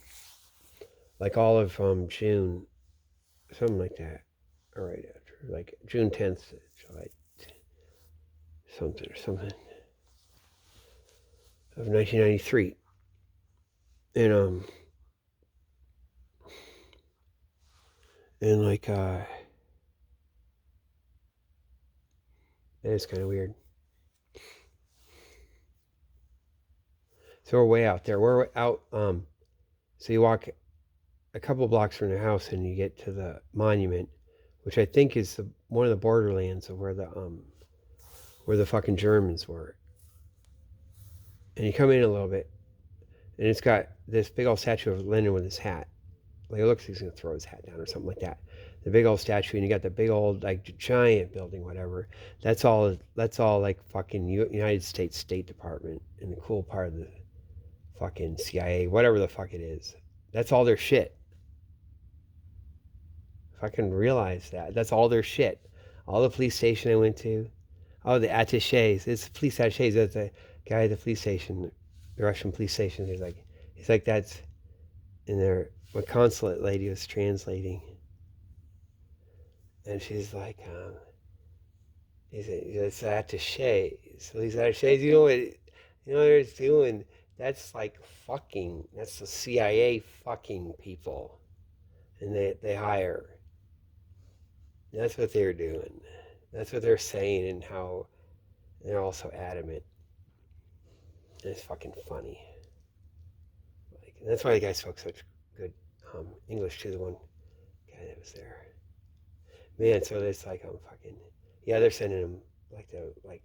like all of June, something like that. All right, after like June 10th, July something of 1993. And like it's kind of weird. So we're way out there. We're out. So you walk a couple blocks from the house, and you get to the monument, which I think is one of the borderlands of where the fucking Germans were. And you come in a little bit, and it's got this big old statue of Lenin with his hat. Like, it looks like he's gonna throw his hat down or something like that. The big old statue, and you got the big old like giant building, whatever. That's all like fucking United States State Department and the cool part of the fucking CIA, whatever the fuck it is. That's all their shit. If I can realize that, that's all their shit. All the police station I went to, oh, the attaches. It's police attaches. That's the guy at the police station, the Russian police station. He's like that's in there. My consulate lady was translating, and she's like, it's attaches. So these attaches, what they're doing? That's like fucking. That's the CIA fucking people, and they hire. That's what they're doing. That's what they're saying, and how they're also adamant. And it's fucking funny. Like, and that's why the guy spoke such good English too. The one guy that was there, man. So it's like I'm fucking yeah. They're sending him like to like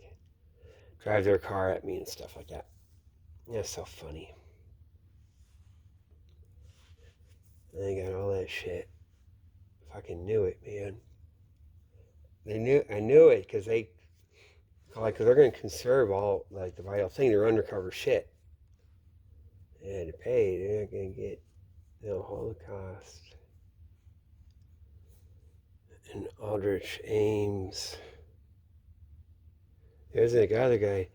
drive their car at me and stuff like that. Yeah, it's so funny. And they got all that shit. Fucking knew it, man. I knew it because cause they're gonna conserve all like the vital thing. They're undercover shit. They had to pay. They're not gonna get Holocaust and Aldrich Ames. There's the other guy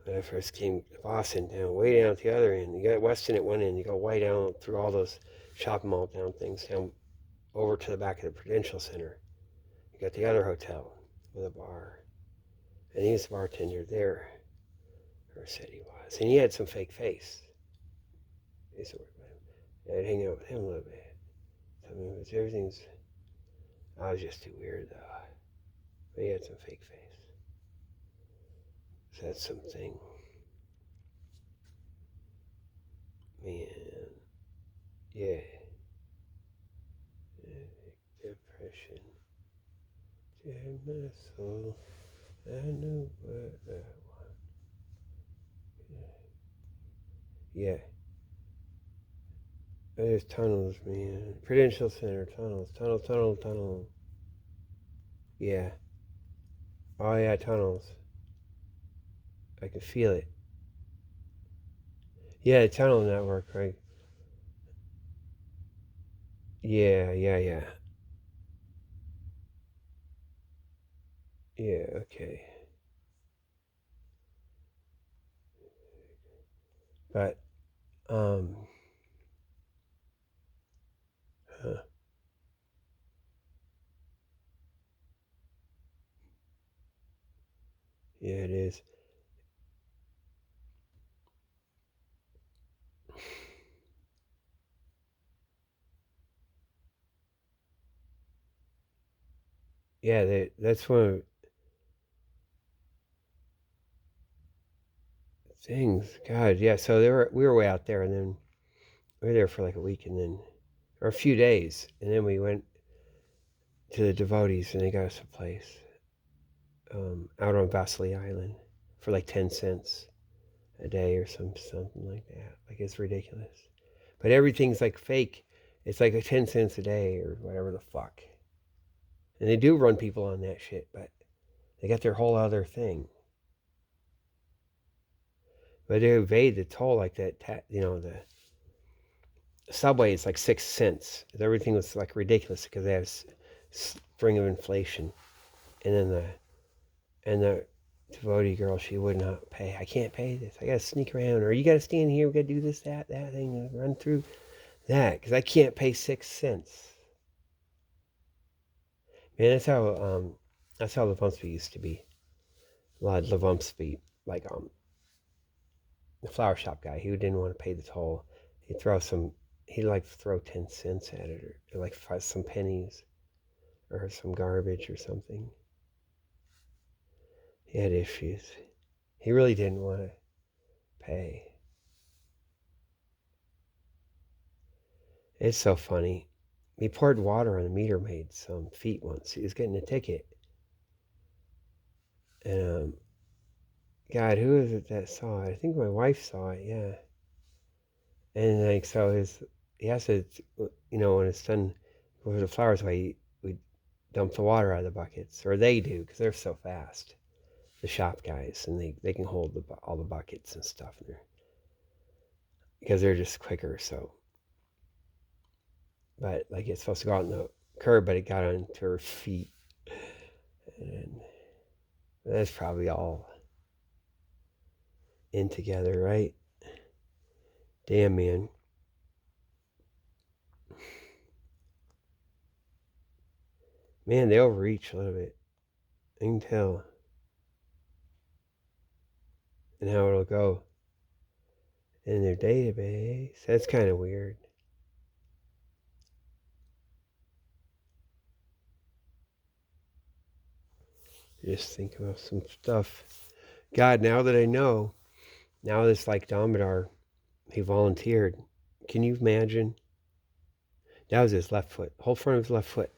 when I first came to Boston, down way down at the other end. You got Weston at one end. You go way down through all those shopping mall down things down over to the back of the Prudential Center. You got the other hotel with a bar, and he was the bartender there, or said he was, and he had some fake face. I used to work with him. I'd hang out with him a little bit. I mean, everything's. I was just too weird though. But he had some fake face. So that's something. Man, yeah. Depression. Dear my soul, I know what I want. Yeah. There's tunnels, man. Prudential Center, tunnels, tunnel. Yeah. Oh yeah, tunnels. I can feel it. Yeah, tunnel network, right? Yeah. Yeah, okay. But, um, huh. Yeah, it is. Yeah, that's one of the things. God, yeah. So we were way out there, and then we were there for like a week, and then or a few days, and then we went to the devotees, and they got us a place out on Vassili Island for like 10 cents a day or something like that. Like it's ridiculous, but everything's like fake. It's like a 10 cents a day or whatever the fuck, and they do run people on that shit, but they got their whole other thing. But they evade the toll like that. The subway is like 6 cents. Everything was like ridiculous because they have spring of inflation, and then the devotee girl, she would not pay. I can't pay this. I gotta sneak around, or you gotta stand here. We gotta do this, that thing, run through that because I can't pay 6 cents. Man, that's how Levumsby used to be. A lot of Levumsby, like the flower shop guy, who didn't want to pay the toll. He'd like throw 10 cents at it, or like some pennies, or some garbage or something. He had issues. He really didn't want to pay. It's so funny. He poured water on the meter maid some feet once. He was getting a ticket. And God, who is it that saw it? I think my wife saw it, yeah. And like so he has to, when it's done with the flowers away, we dump the water out of the buckets, or they do, because they're so fast. The shop guys, and they can hold all the buckets and stuff in there because they're just quicker. So, but like it's supposed to go out on the curb, but it got onto her feet, and that's probably all in together, right? Damn, man. Man, they overreach a little bit. I can tell. And how it'll go in their database. That's kind of weird. Just think about some stuff. God, now that I know, now this like Damodar, he volunteered. Can you imagine? That was his left foot. The whole front of his left foot.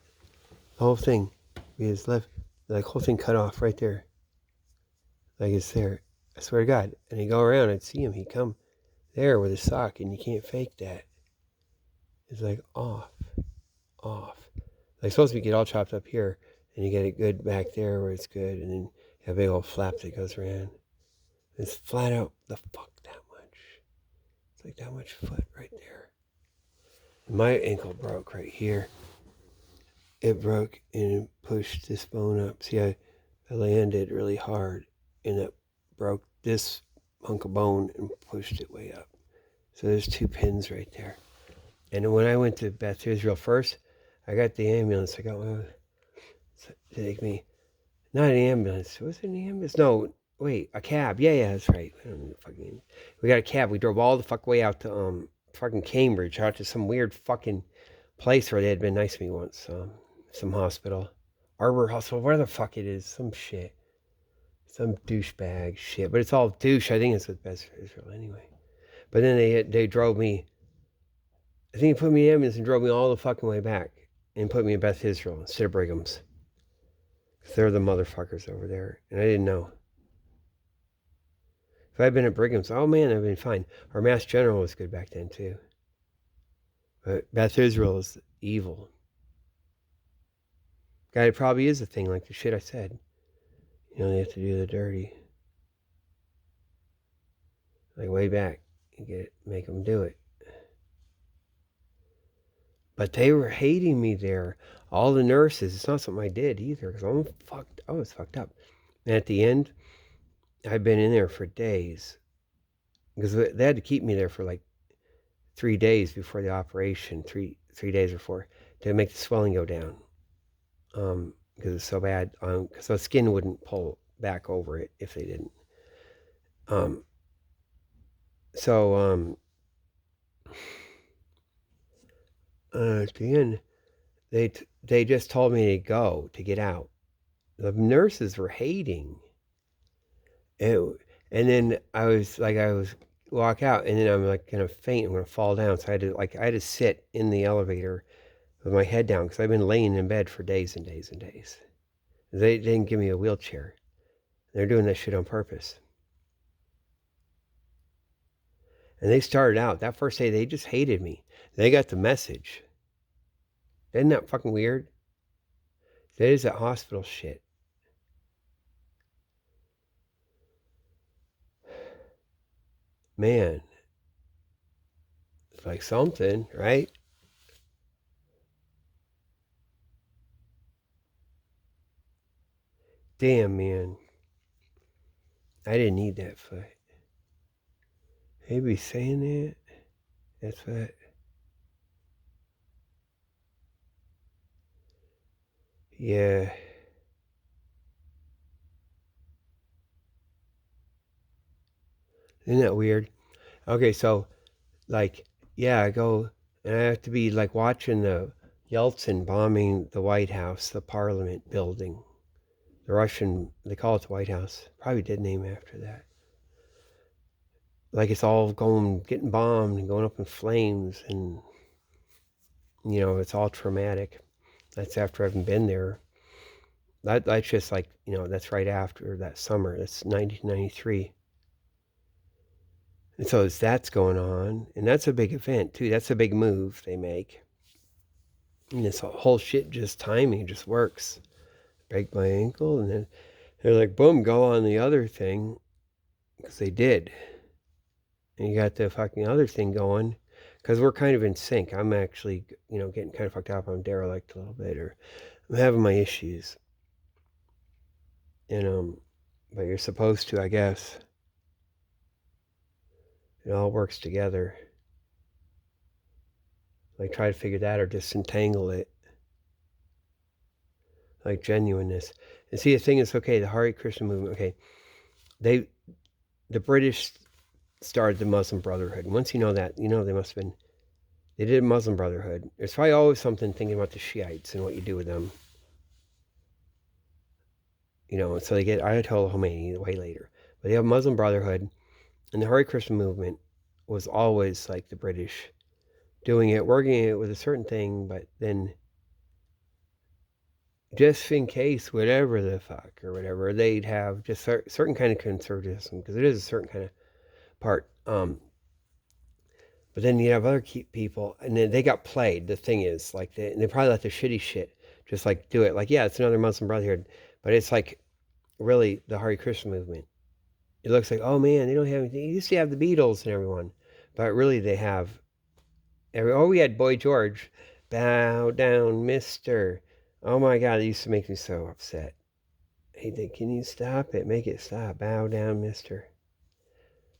The whole thing. His left, like whole thing cut off right there. Like it's there. I swear to God. And he'd go around, I'd see him. He'd come there with his sock, and you can't fake that. is like off. Like supposed to get all chopped up here, and you get it good back there where it's good, and then you have a big old flap that goes around. It's flat out the fuck that much. It's like that much foot right there. And my ankle broke right here. It broke and it pushed this bone up. See, I landed really hard, and it broke this hunk of bone and pushed it way up. So there's 2 pins right there. And when I went to Beth Israel first, I got the ambulance. I got one to take me. Not an ambulance. Was it an ambulance? No, wait, a cab. Yeah, that's right. We got a cab. We drove all the fuck way out to fucking Cambridge, out to some weird fucking place where they had been nice to me once. Some hospital. Arbor Hospital, where the fuck it is. Some shit. Some douchebag shit. But it's all douche. I think it's with Beth Israel anyway. But then they drove me. I think they put me in the ambulance and drove me all the fucking way back and put me in Beth Israel instead of Brigham's. Because they're the motherfuckers over there. And I didn't know. If I had been at Brigham's, oh man, I'd been fine. Our Mass General was good back then too. But Beth Israel is evil. God, it probably is a thing like the shit I said. You know, they have to do the dirty. Like way back. You make them do it. But they were hating me there. All the nurses. It's not something I did either. Because I was fucked up. And at the end, I'd been in there for days. Because they had to keep me there for like 3 days before the operation. Three days before. To make the swelling go down. Because it's so bad. Because the skin wouldn't pull back over it if they didn't. At the end, they just told me to get out. The nurses were hating it, and then I was walk out, and then I'm like gonna faint. I'm gonna fall down. So I had to sit in the elevator with my head down because I've been laying in bed for days and days and days. They didn't give me a wheelchair. They're doing that shit on purpose. And they started out that first day. They just hated me. They got the message. Isn't that fucking weird? That is that hospital shit. Man, it's like something, right? Damn, man. I didn't need that foot. They be saying that. That's what. Yeah. Isn't that weird? Okay, so, like, yeah, I go, and I have to be, like, watching the Yeltsin bombing the White House, the Parliament building. The Russian, they call it the White House. Probably did name after that. Like, it's all getting bombed and going up in flames, and, you know, it's all traumatic. That's after I haven't been there. That's just like, you know, that's right after that summer. That's 1993. And so that's going on. And that's a big event, too. That's a big move they make. And this whole shit, just timing, just works. Break my ankle, and then they're like, boom, go on the other thing. Because they did. And you got the fucking other thing going. Because we're kind of in sync. I'm actually, you know, getting kind of fucked up. I'm derelict a little bit. Or I'm having my issues. And, but you're supposed to, I guess. It all works together. Like, try to figure that or disentangle it. Like, genuineness. And see, the thing is, okay, the Hare Krishna movement, okay, the British started the Muslim Brotherhood. And once you know that, you know they must have been, they did a Muslim Brotherhood. There's probably always something thinking about the Shiites and what you do with them. You know, so they get Ayatollah Khomeini way later. But they have Muslim Brotherhood, and the Hare Krishna movement was always like the British doing it, working it with a certain thing, but then just in case, whatever the fuck or whatever, they'd have just certain kind of conservatism, because it is a certain kind of part. But then you have other people, and then they got played. The thing is, like, they probably let the shitty shit just like do it. Like, yeah, it's another Muslim Brotherhood, but it's like really the Hare Krishna movement. It looks like, oh man, they don't have anything. You used to have the Beatles and everyone, but really they have we had Boy George, bow down, Mister. Oh my God, it used to make me so upset. Hey, can you stop it? Make it stop. Bow down, Mister.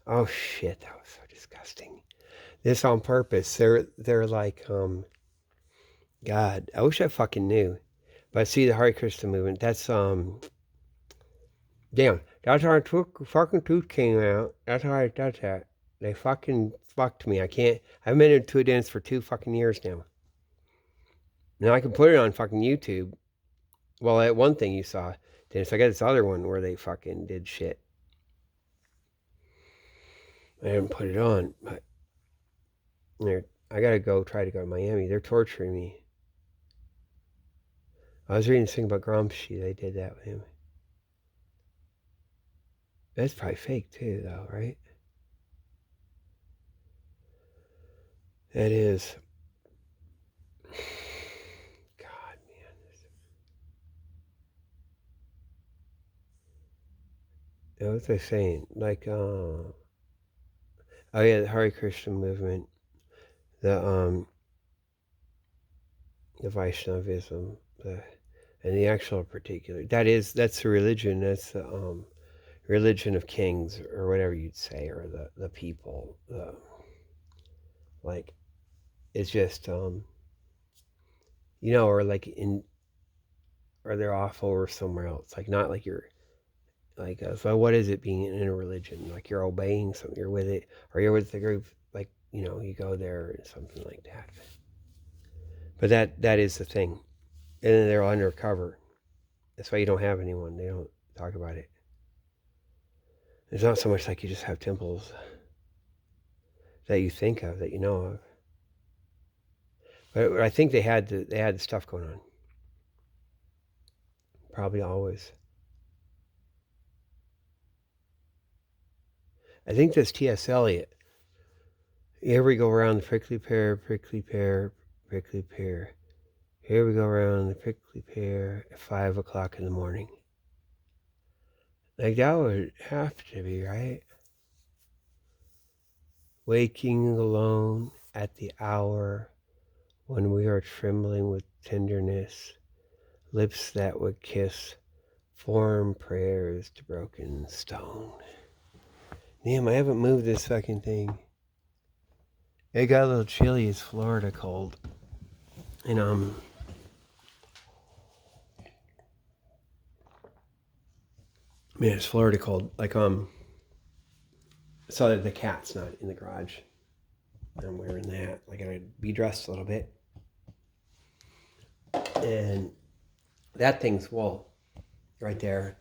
Oh shit, that was so disgusting. This on purpose. They're like, God, I wish I fucking knew. But see the Hare Krishna movement, that's damn, that's how fucking tooth came out. That's how I did that. They fucking fucked me. I haven't been into a dance for 2 fucking years now. Now I can put it on fucking YouTube. Well, that one thing you saw, Dennis, I got this other one where they fucking did shit. I didn't put it on, but I gotta try to go to Miami. They're torturing me. I was reading this thing about Gramsci. They did that with him. That's probably fake too, though, right? That is. God, man. What was I saying? Like, oh yeah, the Hare Krishna movement, the Vaishnavism, and the actual particular. That's the religion. That's the religion of kings, or whatever you'd say, or the people. Like, it's just or like or they're off over somewhere else. Like, not like you're like, so what is it being in a religion? Like, you're obeying something, you're with it, or you're with the group. Like, you go there or something like that. But that is the thing, and then they're undercover. That's why you don't have anyone. They don't talk about it. It's not so much like you just have temples that you think of, that you know of. But I think they had the stuff going on. Probably always. I think this T.S. Eliot. Here we go around the prickly pear, prickly pear, prickly pear. Here we go around the prickly pear at 5 o'clock in the morning. Like, that would have to be, right? Waking alone at the hour when we are trembling with tenderness, lips that would kiss, form prayers to broken stone. Damn, I haven't moved this fucking thing. It got a little chilly. It's Florida cold. And man, it's Florida cold. Like so the cat's not in the garage. I'm wearing that. Like, I gotta be dressed a little bit. And that thing's wool right there.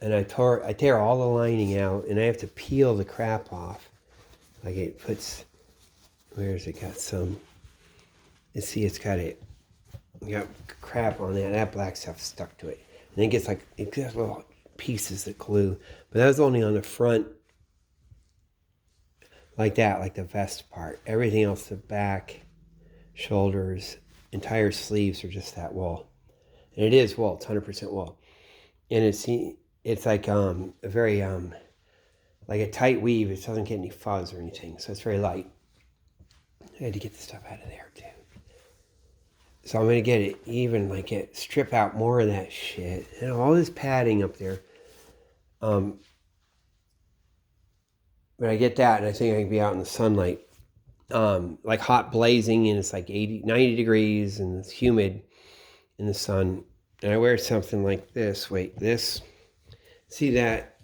And I tear all the lining out, and I have to peel the crap off. Like, it puts, where's it got some? You see, it's got crap on that. That black stuff stuck to it, and it gets little pieces of glue. But that was only on the front, like that, like the vest part. Everything else, the back, shoulders, entire sleeves are just that wool, and it is wool. It's 100% wool, and it's like a very like a tight weave. It doesn't get any fuzz or anything, so it's very light. I had to get the stuff out of there too. So I'm gonna get it even, like strip out more of that shit and all this padding up there. But I get that, and I think I can be out in the sunlight, like hot blazing, and it's like 80, 90 degrees, and it's humid in the sun. And I wear something like this. Wait, this. See that?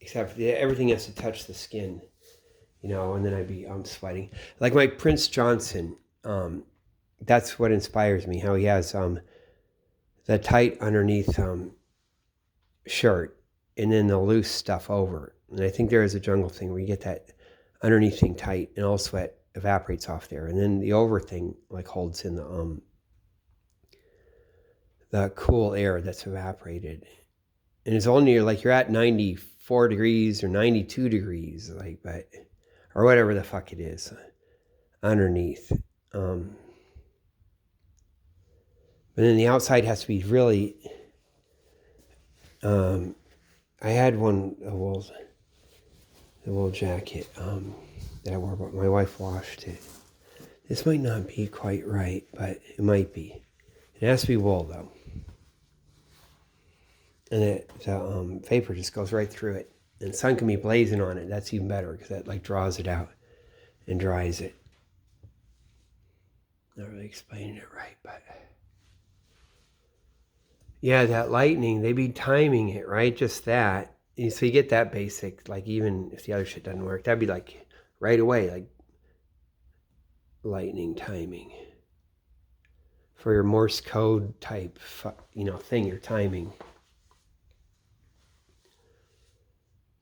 Except everything has to touch the skin, and then I'm sweating. Like my Prince Johnson. That's what inspires me. How he has the tight underneath shirt, and then the loose stuff over. And I think there is a jungle thing where you get that underneath thing tight, and all sweat evaporates off there, and then the over thing like holds in the cool air that's evaporated. And it's only like you're at 94 degrees or 92 degrees, like, or whatever the fuck it is. underneath. But then the outside has to be really. I had a wool jacket that I wore, but my wife washed it. This might not be quite right, but it might be. It has to be wool though, and the vapor just goes right through it. And the sun can be blazing on it. That's even better because that like draws it out and dries it. Not really explaining it right, but yeah, that lightning, they be timing it, right? Just that. And so you get that basic, like even if the other shit doesn't work, that'd be like right away, like lightning timing for your Morse code type, thing you're timing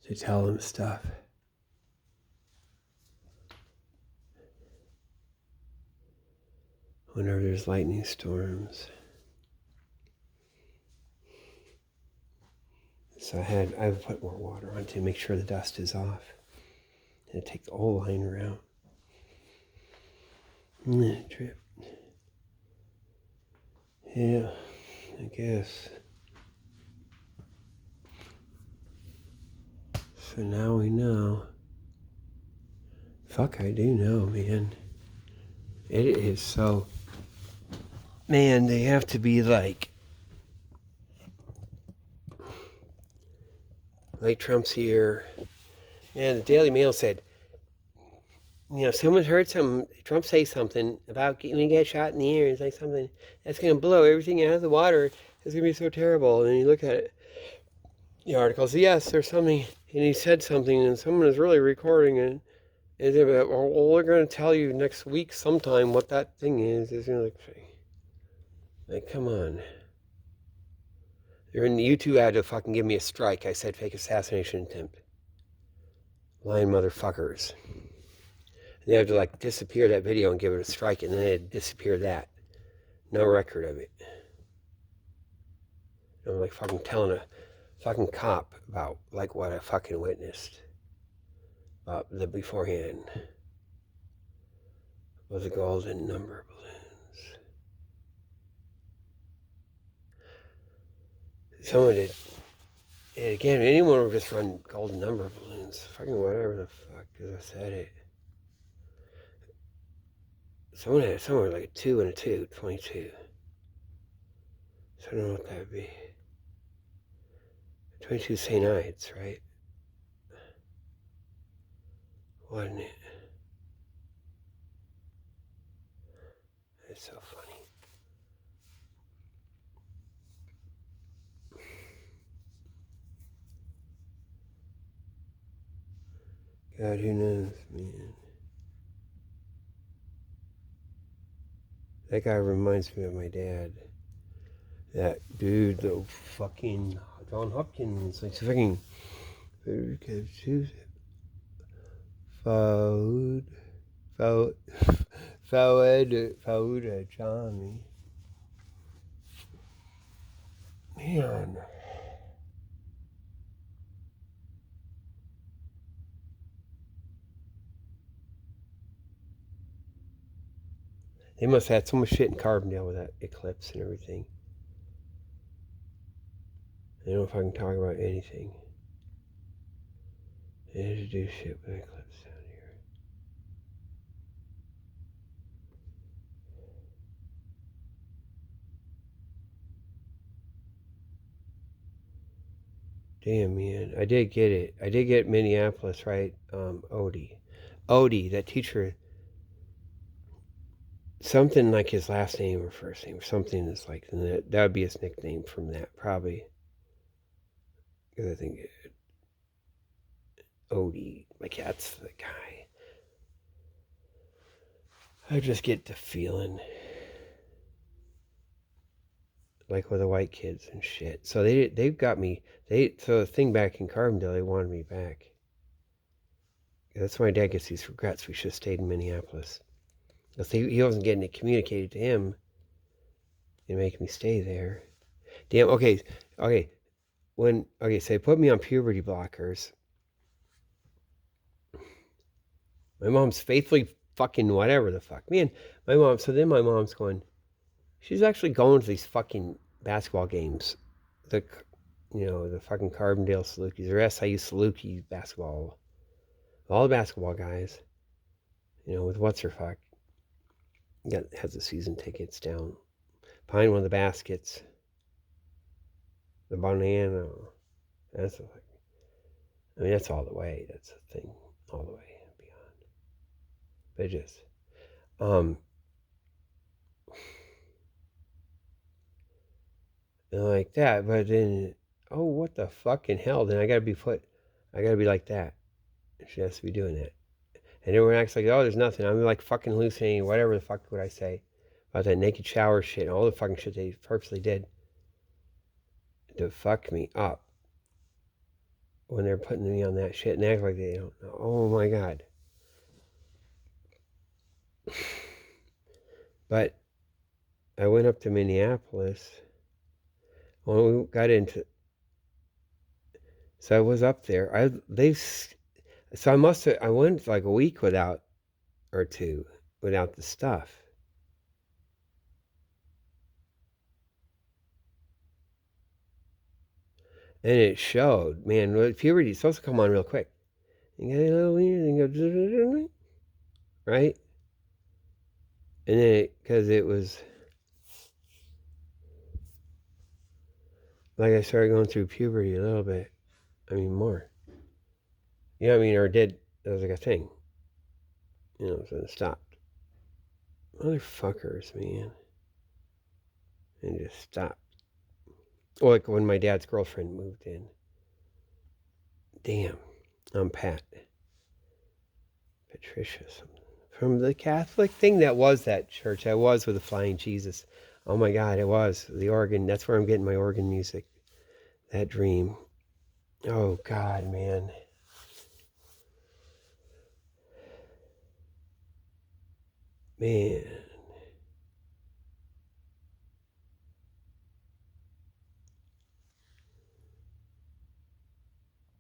to tell them stuff. Whenever there's lightning storms. So I've put more water on to make sure the dust is off. And take the whole liner out. Trip. Yeah, I guess. So now we know. Fuck, I do know, man. It is so. Man, they have to be like Trump's here. Man, the Daily Mail said, someone's heard Trump say something about when you get shot in the ear, it's like something that's going to blow everything out of the water. It's going to be so terrible. And you look at it, the article says, yes, there's something, and he said something, and someone is really recording it. And they're we're going to tell you next week sometime what that thing is. It's like, come on. You two had to fucking give me a strike. I said fake assassination attempt. Lying motherfuckers. They have to like disappear that video and give it a strike, and then they disappear that. No record of it. I'm like fucking telling a fucking cop about like what I fucking witnessed. About the beforehand. Was a golden number balloons. Someone did. And again, anyone would just run golden number balloons. Fucking whatever the fuck, because I said it. Someone had somewhere like a 2 and a 2, 22. So I don't know what that would be. 22 St. Ides, right? Wasn't it? It's so funny. God, who knows, man? That guy reminds me of my dad. That dude, the fucking John Hopkins, like fucking Fawad Johnny. Man. They must have had so much shit in Carbondale with that eclipse and everything. I don't know if I can talk about anything. They had to do shit with eclipse down here. Damn, man. I did get it. I did get Minneapolis, right? Odie, that teacher. Something like his last name or first name, or something that's like that would be his nickname from that, probably. Because I think Odie, like that's the guy. I just get the feeling like with the white kids and shit. So they've got me. So the thing back in Carbondale, they wanted me back. That's why my dad gets these regrets. We should have stayed in Minneapolis. Because he wasn't getting it communicated to him. They make me stay there. Damn. Okay. So they put me on puberty blockers. My mom's faithfully fucking whatever the fuck. Man, my mom, so then my mom's going, she's actually going to these fucking basketball games. The, the fucking Carbondale Salukis, or SIU Saluki basketball. All the basketball guys, with what's her fuck, has the season tickets down behind one of the baskets. The banana. That's the, I mean, that's all the way. That's the thing, all the way beyond. But just, like that. But then, oh, what the fucking hell? Then I gotta be like that. She has to be doing that. And everyone acts like, oh, there's nothing. I'm like fucking hallucinating. Whatever the fuck would I say about that naked shower shit and all the fucking shit they purposely did to fuck me up when they're putting me on that shit and act like they don't know. Oh my god. But I went up to Minneapolis when we got into. So I was up there. I went like a week or two without the stuff. And it showed, man. Puberty is supposed to come on real quick. You get a little weird and go, right? And then, because it was like I started going through puberty a little bit. I mean, more. You know what I mean? Or did. It was like a thing. So it stopped. Motherfuckers, man. And just stopped. Or like when my dad's girlfriend moved in. Damn. I'm Pat. Patricia. From the Catholic thing that was that church. I was with the Flying Jesus. Oh my God, it was. The organ. That's where I'm getting my organ music. That dream. Oh God, man. Man.